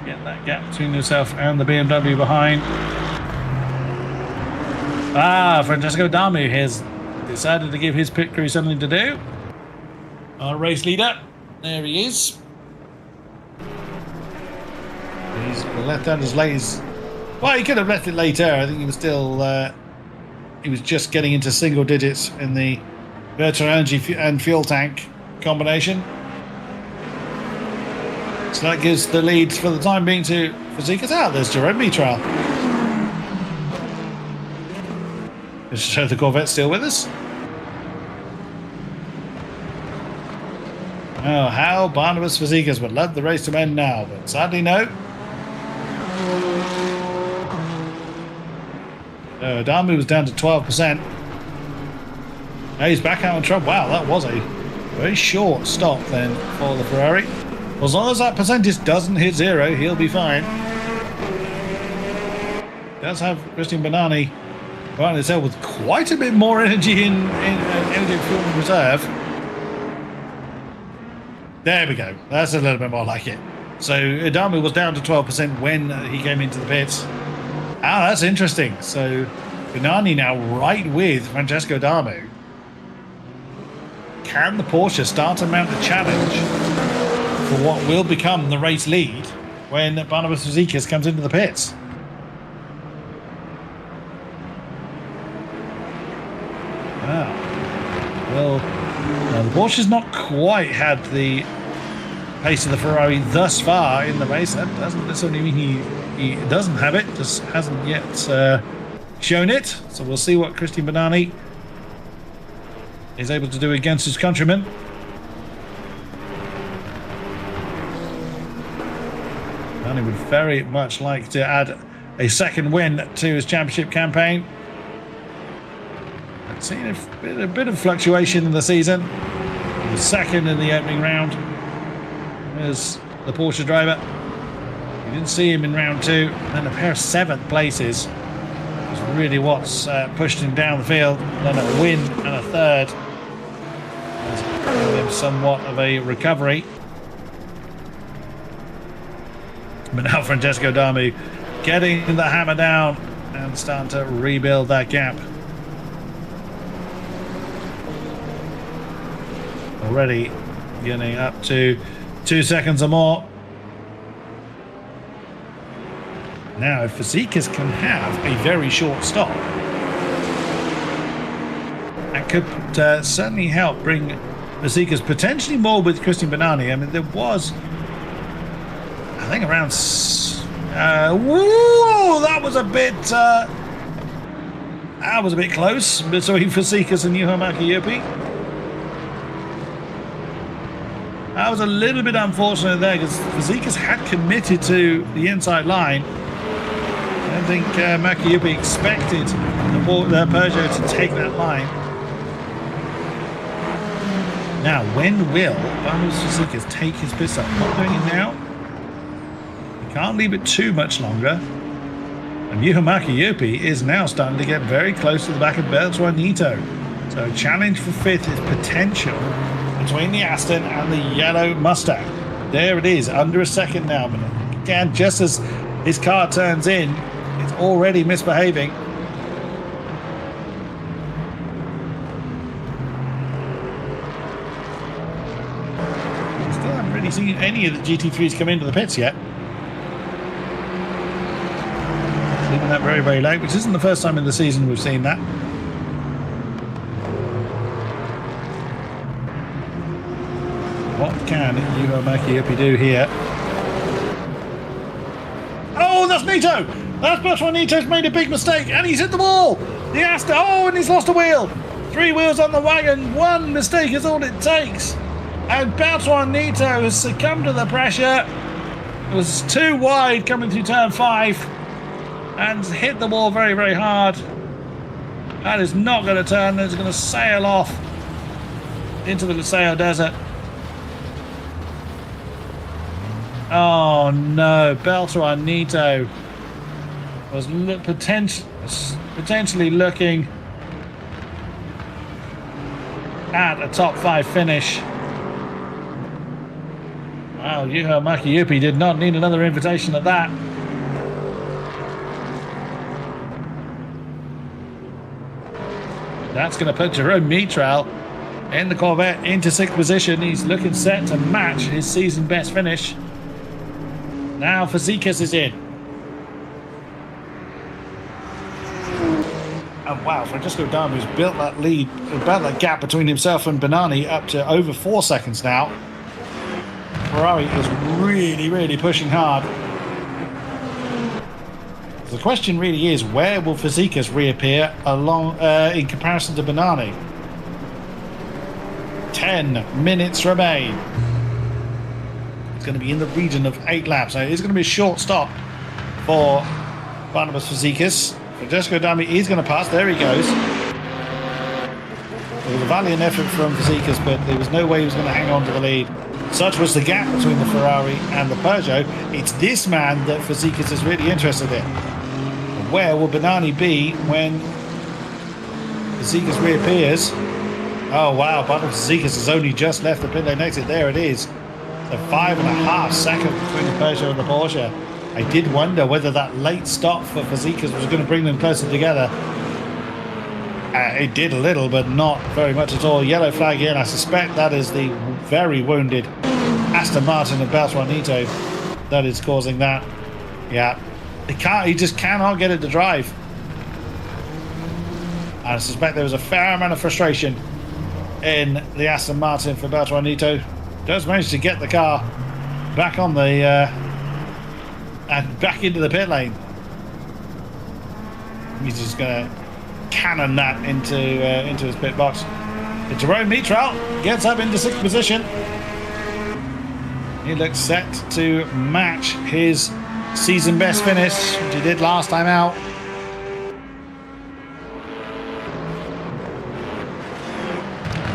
Get that gap between yourself and the BMW behind. Francesco Damu has decided to give his pit crew something to do. Our race leader, there he is. He's left that as late as... Well, he could have left it later. I think he was still... he was just getting into single digits in the virtual energy and fuel tank combination. So that gives the lead for the time being to Fazikis. There's Jerome Mitral. Just show the Corvette's still with us. Oh, how Barnabas Fazikis would love the race to end now, but sadly no. Adamu was down to 12%. Now he's back out on trouble. Wow, that was a very short stop then for the Ferrari. Well, as long as that percentage doesn't hit 0, he'll be fine. Does have Christian Bernani right himself with quite a bit more energy in energy fuel in reserve. There we go. That's a little bit more like it. So Adamu was down to 12% when he came into the pits. Ah, that's interesting. So Bernani now right with Francesco Adamu. Can the Porsche start to mount a challenge for what will become the race lead when Barnabas Fazekas comes into the pits? Wow. Well, the Porsche's not quite had the pace of the Ferrari thus far in the race. That doesn't necessarily mean he doesn't have it, just hasn't yet shown it. So we'll see what Christian Bernani is able to do against his countrymen. Bernani would very much like to add a second win to his championship campaign. I've seen a bit of fluctuation in the season. He was second in the opening round as the Porsche driver. You didn't see him in round 2, and a pair of 7th places was really what's pushed him down the field. Then a win and a 3rd has given him somewhat of a recovery. But now Francesco Adamu getting the hammer down and starting to rebuild that gap. Already getting up to 2 seconds or more. Now, if Fazekas can have a very short stop, that could certainly help bring Fazekas potentially more with Christian Bernani. I mean, there was, I think, around. Whoa, that was a bit. That was a bit close between Fazekas and Juha Mäkijoki. That was a little bit unfortunate there because Fazekas had committed to the inside line. I don't think Mäkijoki expected the Peugeot to take that line. Now, when will Barnabas Fazekas take his pit stop? Not doing it now. He can't leave it too much longer. And Juha Mäkijoki is now starting to get very close to the back of Bertrand Nito. So, challenge for 5th is potential between the Aston and the yellow Mustang. There it is, under a second now. But again, just as his car turns in, it's already misbehaving. We still haven't really seen any of the GT3s come into the pits yet. Leaving that very, very late, which isn't the first time in the season we've seen that. What can Juha Mäkijoki do here? Oh, that's Nito! That's Bertrand Nito's made a big mistake, and he's hit the wall! The Aston, oh, and he's lost a wheel! 3 wheels on the wagon, 1 mistake is all it takes! And Bertrand Nito has succumbed to the pressure. It was too wide coming through turn 5, and hit the wall very, very hard. That is not going to turn, it's going to sail off into the Liceo Desert. Oh no, Bertrand Nito was potentially looking at a top 5 finish. Wow, Juha Mäkijoki did not need another invitation at that. That's going to put Jerome Mitral in the Corvette into 6th position. He's looking set to match his season best finish. Now Fazekas is in. And wow, Francesco Adamu's built that lead, built that gap between himself and Bernani up to over 4 seconds now. Ferrari is really, really pushing hard. The question really is, where will Fazekas reappear along in comparison to Bernani? 10 minutes remain. It's going to be in the region of 8 laps. So it's going to be a short stop for Barnabas Fazekas. Francesco Dami is going to pass. There he goes. It was a valiant effort from Fazekas, but there was no way he was going to hang on to the lead. Such was the gap between the Ferrari and the Peugeot. It's this man that Fazekas is really interested in. Where will Benani be when Fazekas reappears? Oh wow, but Fazekas has only just left the pit lane exit. There it is. So 5.5 seconds between the Peugeot and the Porsche. I did wonder whether that late stop for Fazekas was going to bring them closer together. It did a little, but not very much at all. Yellow flag here, and I suspect that is the very wounded Aston Martin of Beltranito that is causing that. Yeah, he just cannot get it to drive. I suspect there was a fair amount of frustration in the Aston Martin for Beltranito. Does manage to get the car back on the and back into the pit lane. He's just going to cannon that into his pit box. Jerome Mitral gets up into 6th position. He looks set to match his season best finish, which he did last time out.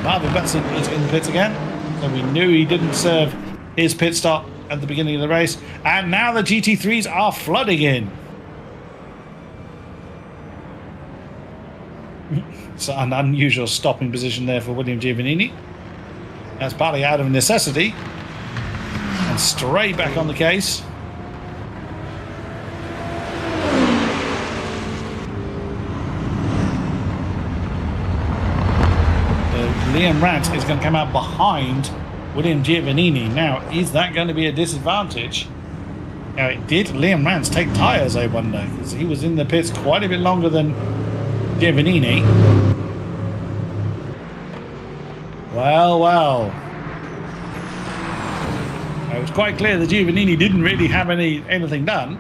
Marvin Betson is in the pits again, so we knew he didn't serve his pit stop at the beginning of the race, and now the GT3s are flooding in. It's an unusual stopping position there for William Giovannini. That's partly out of necessity, and straight back on the case. Liam Rant is going to come out behind William Giovannini. Now, is that going to be a disadvantage? Now, did Liam Rance take tyres, I wonder? Because he was in the pits quite a bit longer than Giovannini. Well. It was quite clear that Giovannini didn't really have anything done.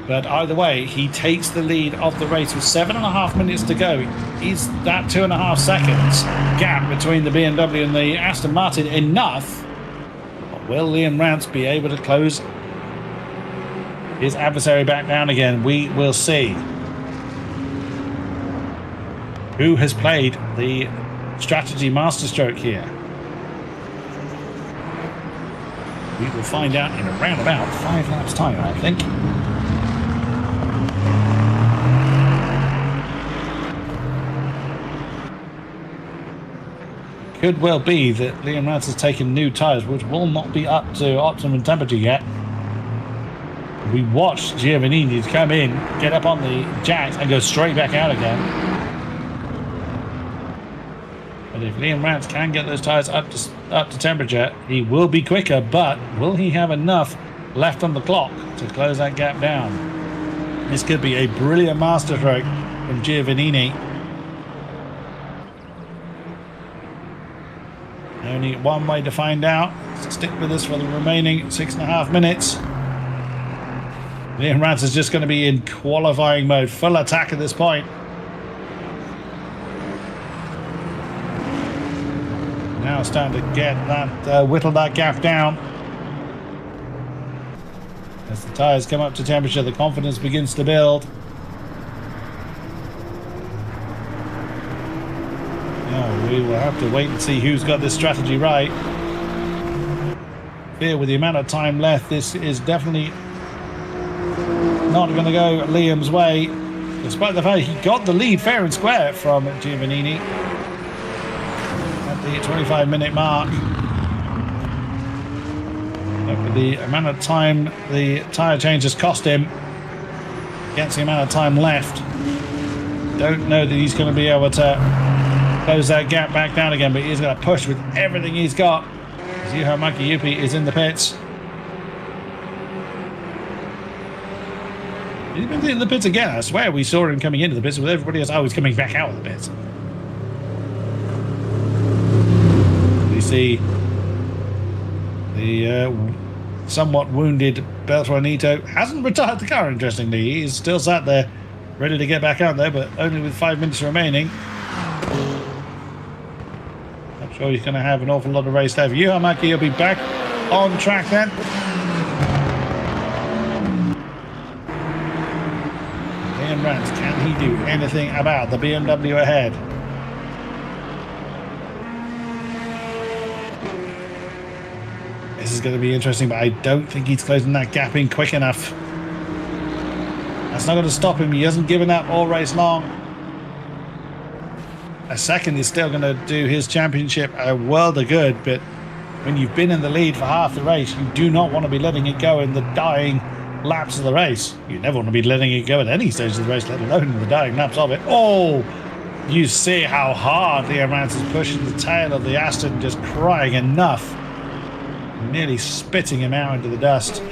But either way, he takes the lead of the race with 7.5 minutes to go. Is that 2.5 seconds gap between the BMW and the Aston Martin enough? Or will Liam Rance be able to close his adversary back down again? We will see. Who has played the strategy masterstroke here? We will find out in around about 5 laps time, I think. Could well be that Liam Rance has taken new tyres, which will not be up to optimum temperature yet. We watched Giovannini come in, get up on the jacks, and go straight back out again. But if Liam Rance can get those tyres up to temperature, he will be quicker. But will he have enough left on the clock to close that gap down? This could be a brilliant masterstroke from Giovannini. Only one way to find out. So stick with us for the remaining 6.5 minutes. Liam Rance is just going to be in qualifying mode, full attack at this point. Now it's time to get that, whittle that gap down. As the tyres come up to temperature, the confidence begins to build. We will have to wait and see who's got this strategy right. Here, with the amount of time left, this is definitely not going to go Liam's way, despite the fact he got the lead fair and square from Giovannini at the 25-minute mark. But the amount of time the tyre change has cost him against the amount of time left, don't know that he's going to be able to close that gap back down again, but he's going to push with everything he's got. Juha Mäki-Juppi is in the pits. He's been in the pits again. I swear we saw him coming into the pits with everybody else. Oh, he's coming back out of the pits. We see the somewhat wounded Beltranito hasn't retired the car, interestingly. He's still sat there ready to get back out there, but only with 5 minutes remaining. Sure, he's going to have an awful lot of race left. Juha Mäki will be back on track then. Liam Rance, can he do anything about the BMW ahead? This is going to be interesting, but I don't think he's closing that gap in quick enough. That's not going to stop him. He hasn't given up all race long. A second is still going to do his championship a world of good, but when you've been in the lead for half the race, you do not want to be letting it go in the dying laps of the race. You never want to be letting it go at any stage of the race, let alone in the dying laps of it. Oh, you see how hard Liam Rance is pushing the tail of the Aston, just crying enough. Nearly spitting him out into the dust.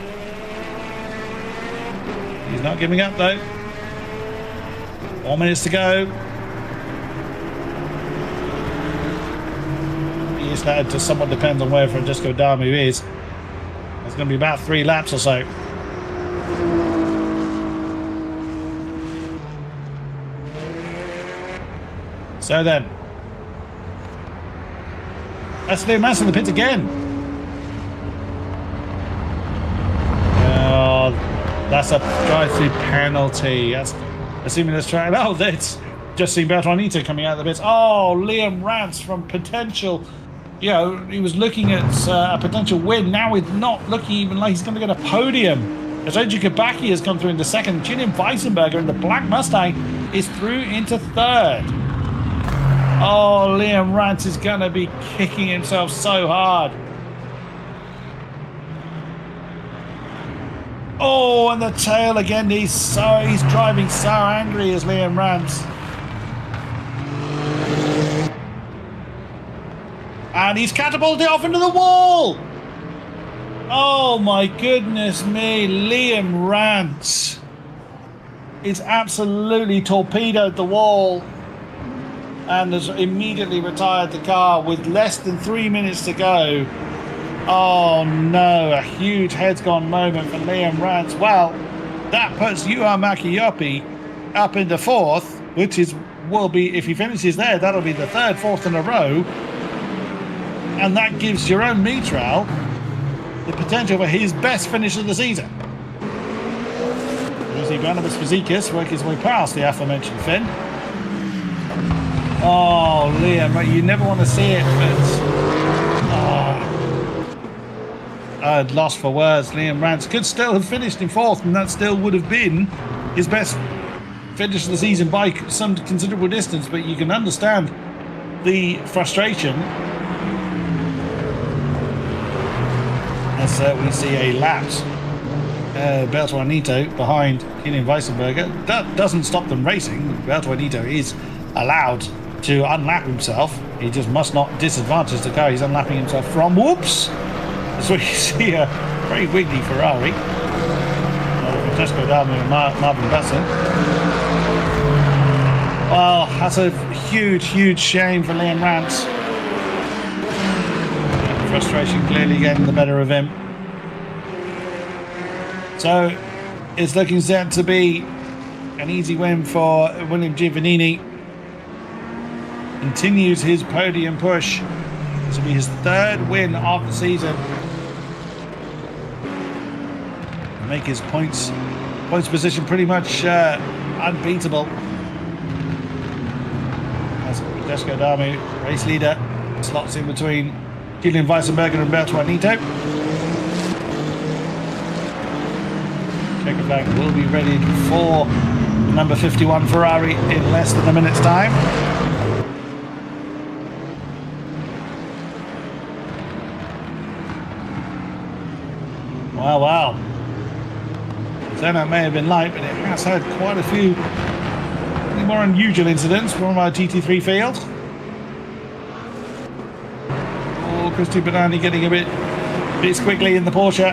He's not giving up though. 4 minutes to go. Yes, that just somewhat depends on where Francesco Darmu is. It's going to be about 3 laps or so. So then, that's Liam Rance in the pits again. That's a drive-through penalty. That's assuming this track. Oh, that's just seen Bertranito coming out of the pits. Oh, Liam Rance from potential. You know, he was looking at a potential win. Now he's not looking even like he's going to get a podium. As Oji Kabaki has come through into second. Julian Weissenberger in the black Mustang is through into third. Oh, Liam Rance is going to be kicking himself so hard. Oh, and the tail again. He's driving so angry as Liam Rance. And he's catapulted off into the wall. Oh my goodness me, Liam Rance is absolutely torpedoed the wall and has immediately retired the car with less than 3 minutes to go. Oh no, a huge heads-gone moment for Liam Rance. Well, that puts Juha Mäkijoki up into fourth, which will be, if he finishes there, that'll be the third fourth in a row. And that gives Jerome Mitral the potential for his best finish of the season. You see Barnabas Fazekas work his way past the aforementioned Finn. Oh, Liam, you never want to see it, but... I'd lost for words. Liam Rance could still have finished in fourth, and that still would have been his best finish of the season by some considerable distance, but you can understand the frustration as we see a lapped Bertranito behind Julian Weissenberger. That doesn't stop them racing. Bertranito is allowed to unlap himself. He just must not disadvantage the car he's unlapping himself from. Whoops! So you see a very wiggly Ferrari. Francesco Darmu and Marvin Besson. Well, that's a huge, huge shame for Liam Rance. Frustration clearly getting the better of him. So it's looking set to be an easy win for William Giovannini. Continues his podium push. This will be his third win of the season. Make his points position pretty much unbeatable. As Francesco Darmu, race leader, slots in between Julian Weissenberger and Bertranito. Checker flag will be ready for the number 51 Ferrari in less than a minute's time. Wow. That may have been light, but it has had quite a few more unusual incidents from our TT3 field. Oh, Christy Banani getting a bit squiggly in the Porsche.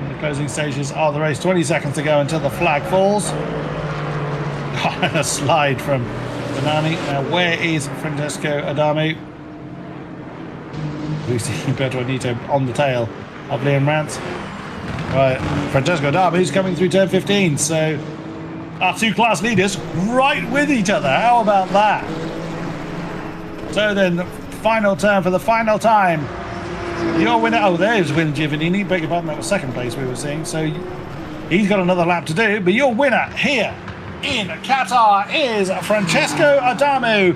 In the closing stages of the race, 20 seconds to go until the flag falls. A slide from Banani. Now, where is Francesco Darmu? We see Bertranito on the tail of Liam Rance. Right, Francesco Darmu's coming through turn 15, so our two class leaders right with each other. How about that? So then, final turn for the final time. Your winner, oh, there's William Giovannini. Beg your pardon, that was second place we were seeing. So He's got another lap to do, but your winner here in Qatar is Francesco Adamu.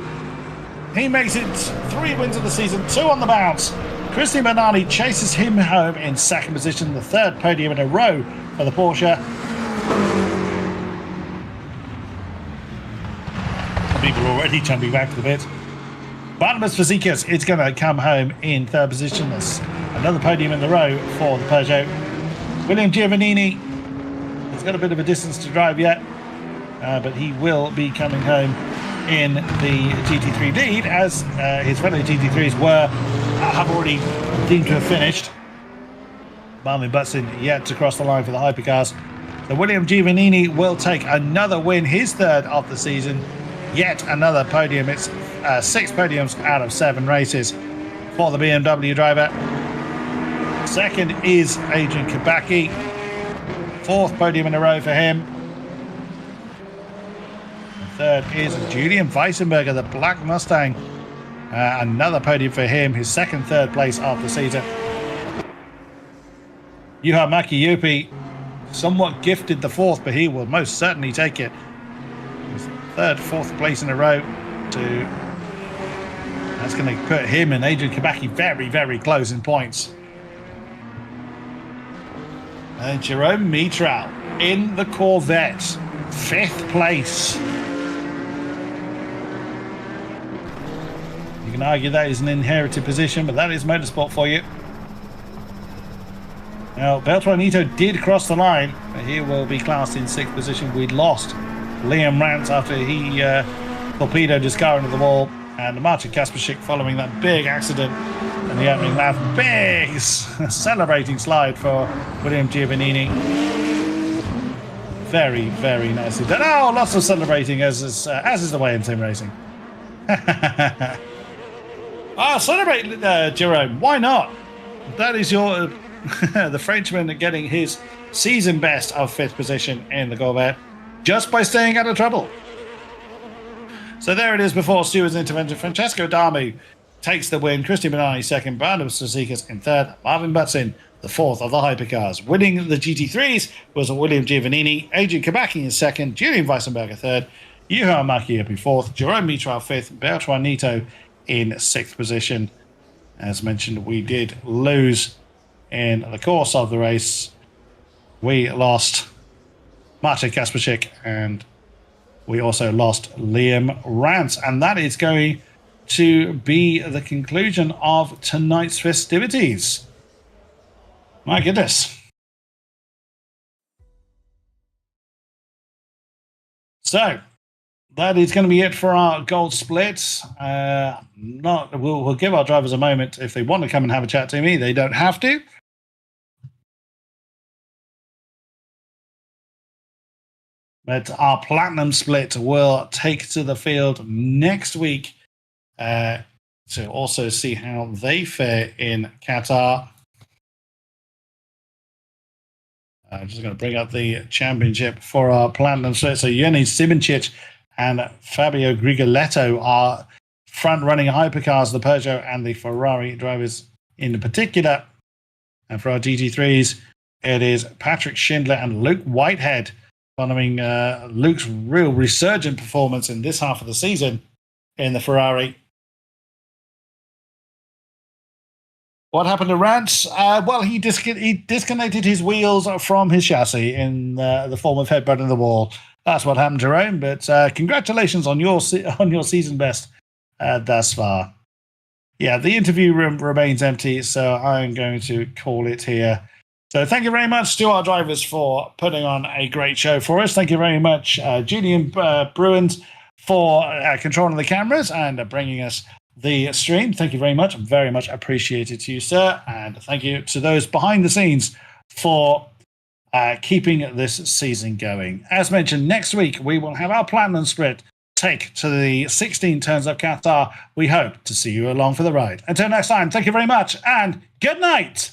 He makes it 3 wins of the season, 2 on the bounce. Christian Bernardi chases him home in second position, the 3rd podium in a row for the Porsche. People are already jumping back to the bit. Barnabas Fazekas is going to come home in 3rd position. That's another podium in a row for the Peugeot. William Giovannini has got a bit of a distance to drive yet, but he will be coming home in the GT3 lead, as his fellow GT3s have already deemed to have finished. Marvin Butson yet to cross the line for the Hypercars. So William Giovannini will take another win, his 3rd of the season. Yet another podium. It's 6 podiums out of 7 races for the BMW driver. 2nd is Adrian Kabaki. 4th podium in a row for him. 3rd is Julian Weissenberger, the Black Mustang. Another podium for him, his 2nd, 3rd place of the season. Juha Mäki-Jopi somewhat gifted the 4th, but he will most certainly take it. His 3rd, 4th place in a row. That's going to put him and Adrian Kabaki very, very close in points. And Jerome Mitral in the Corvette, 5th place. You can argue that is an inherited position, but that is motorsport for you. Now, Beltranito did cross the line, but he will be classed in 6th position. We'd lost Liam Rance after he torpedoed his car into the wall, and Martin Kasperschik following that big accident in the opening lap. Big celebrating slide for William Giovannini. Very, very nicely done. Oh, lots of celebrating, as is the way in sim racing. Celebrate, Jerome. Why not? That is your the Frenchman getting his season best of 5th position in the Corvette just by staying out of trouble. So there it is before Stewart's intervention. Francesco Adamu takes the win. Christian Bernardi 2nd. Barnabas Fazekas in 3rd. Marvin Butson, the 4th of the Hypercars. Winning the GT3s was William Giovannini. Adrian Kabaki in 2nd. Julian Weissenberger 3rd. Juha Mäki-Jopi 4th. Jerome Mitral 5th. Beltranito in 6th position. As mentioned, we did lose in the course of the race. We lost Martin Kasperschik, and we also lost Liam Rance. And that is going to be the conclusion of tonight's festivities. My goodness. So that is going to be it for our gold splits. We'll give our drivers a moment if they want to come and have a chat to me. They don't have to. But our platinum split will take to the field next week to also see how they fare in Qatar. I'm just going to bring up the championship for our platinum split. So Yeni Simoncic and Fabio Grigoletto are front-running Hypercars, the Peugeot and the Ferrari drivers in particular. And for our GT3s, it is Patrick Schindler and Luke Whitehead, following Luke's real resurgent performance in this half of the season in the Ferrari. What happened to Rance? Well, he disconnected his wheels from his chassis in the form of headbutt in the wall. That's what happened to Jerome, but congratulations on your season best thus far. Yeah, the interview room remains empty, so I'm going to call it here. So thank you very much to our drivers for putting on a great show for us. Thank you very much, Julian Bruins, for controlling the cameras and bringing us the stream. Thank you very much appreciated to you, sir. And thank you to those behind the scenes for keeping this season going. As mentioned, next week we will have our platinum split take to the 16 turns of Qatar. We hope to see you along for the ride. Until next time, thank you very much and good night.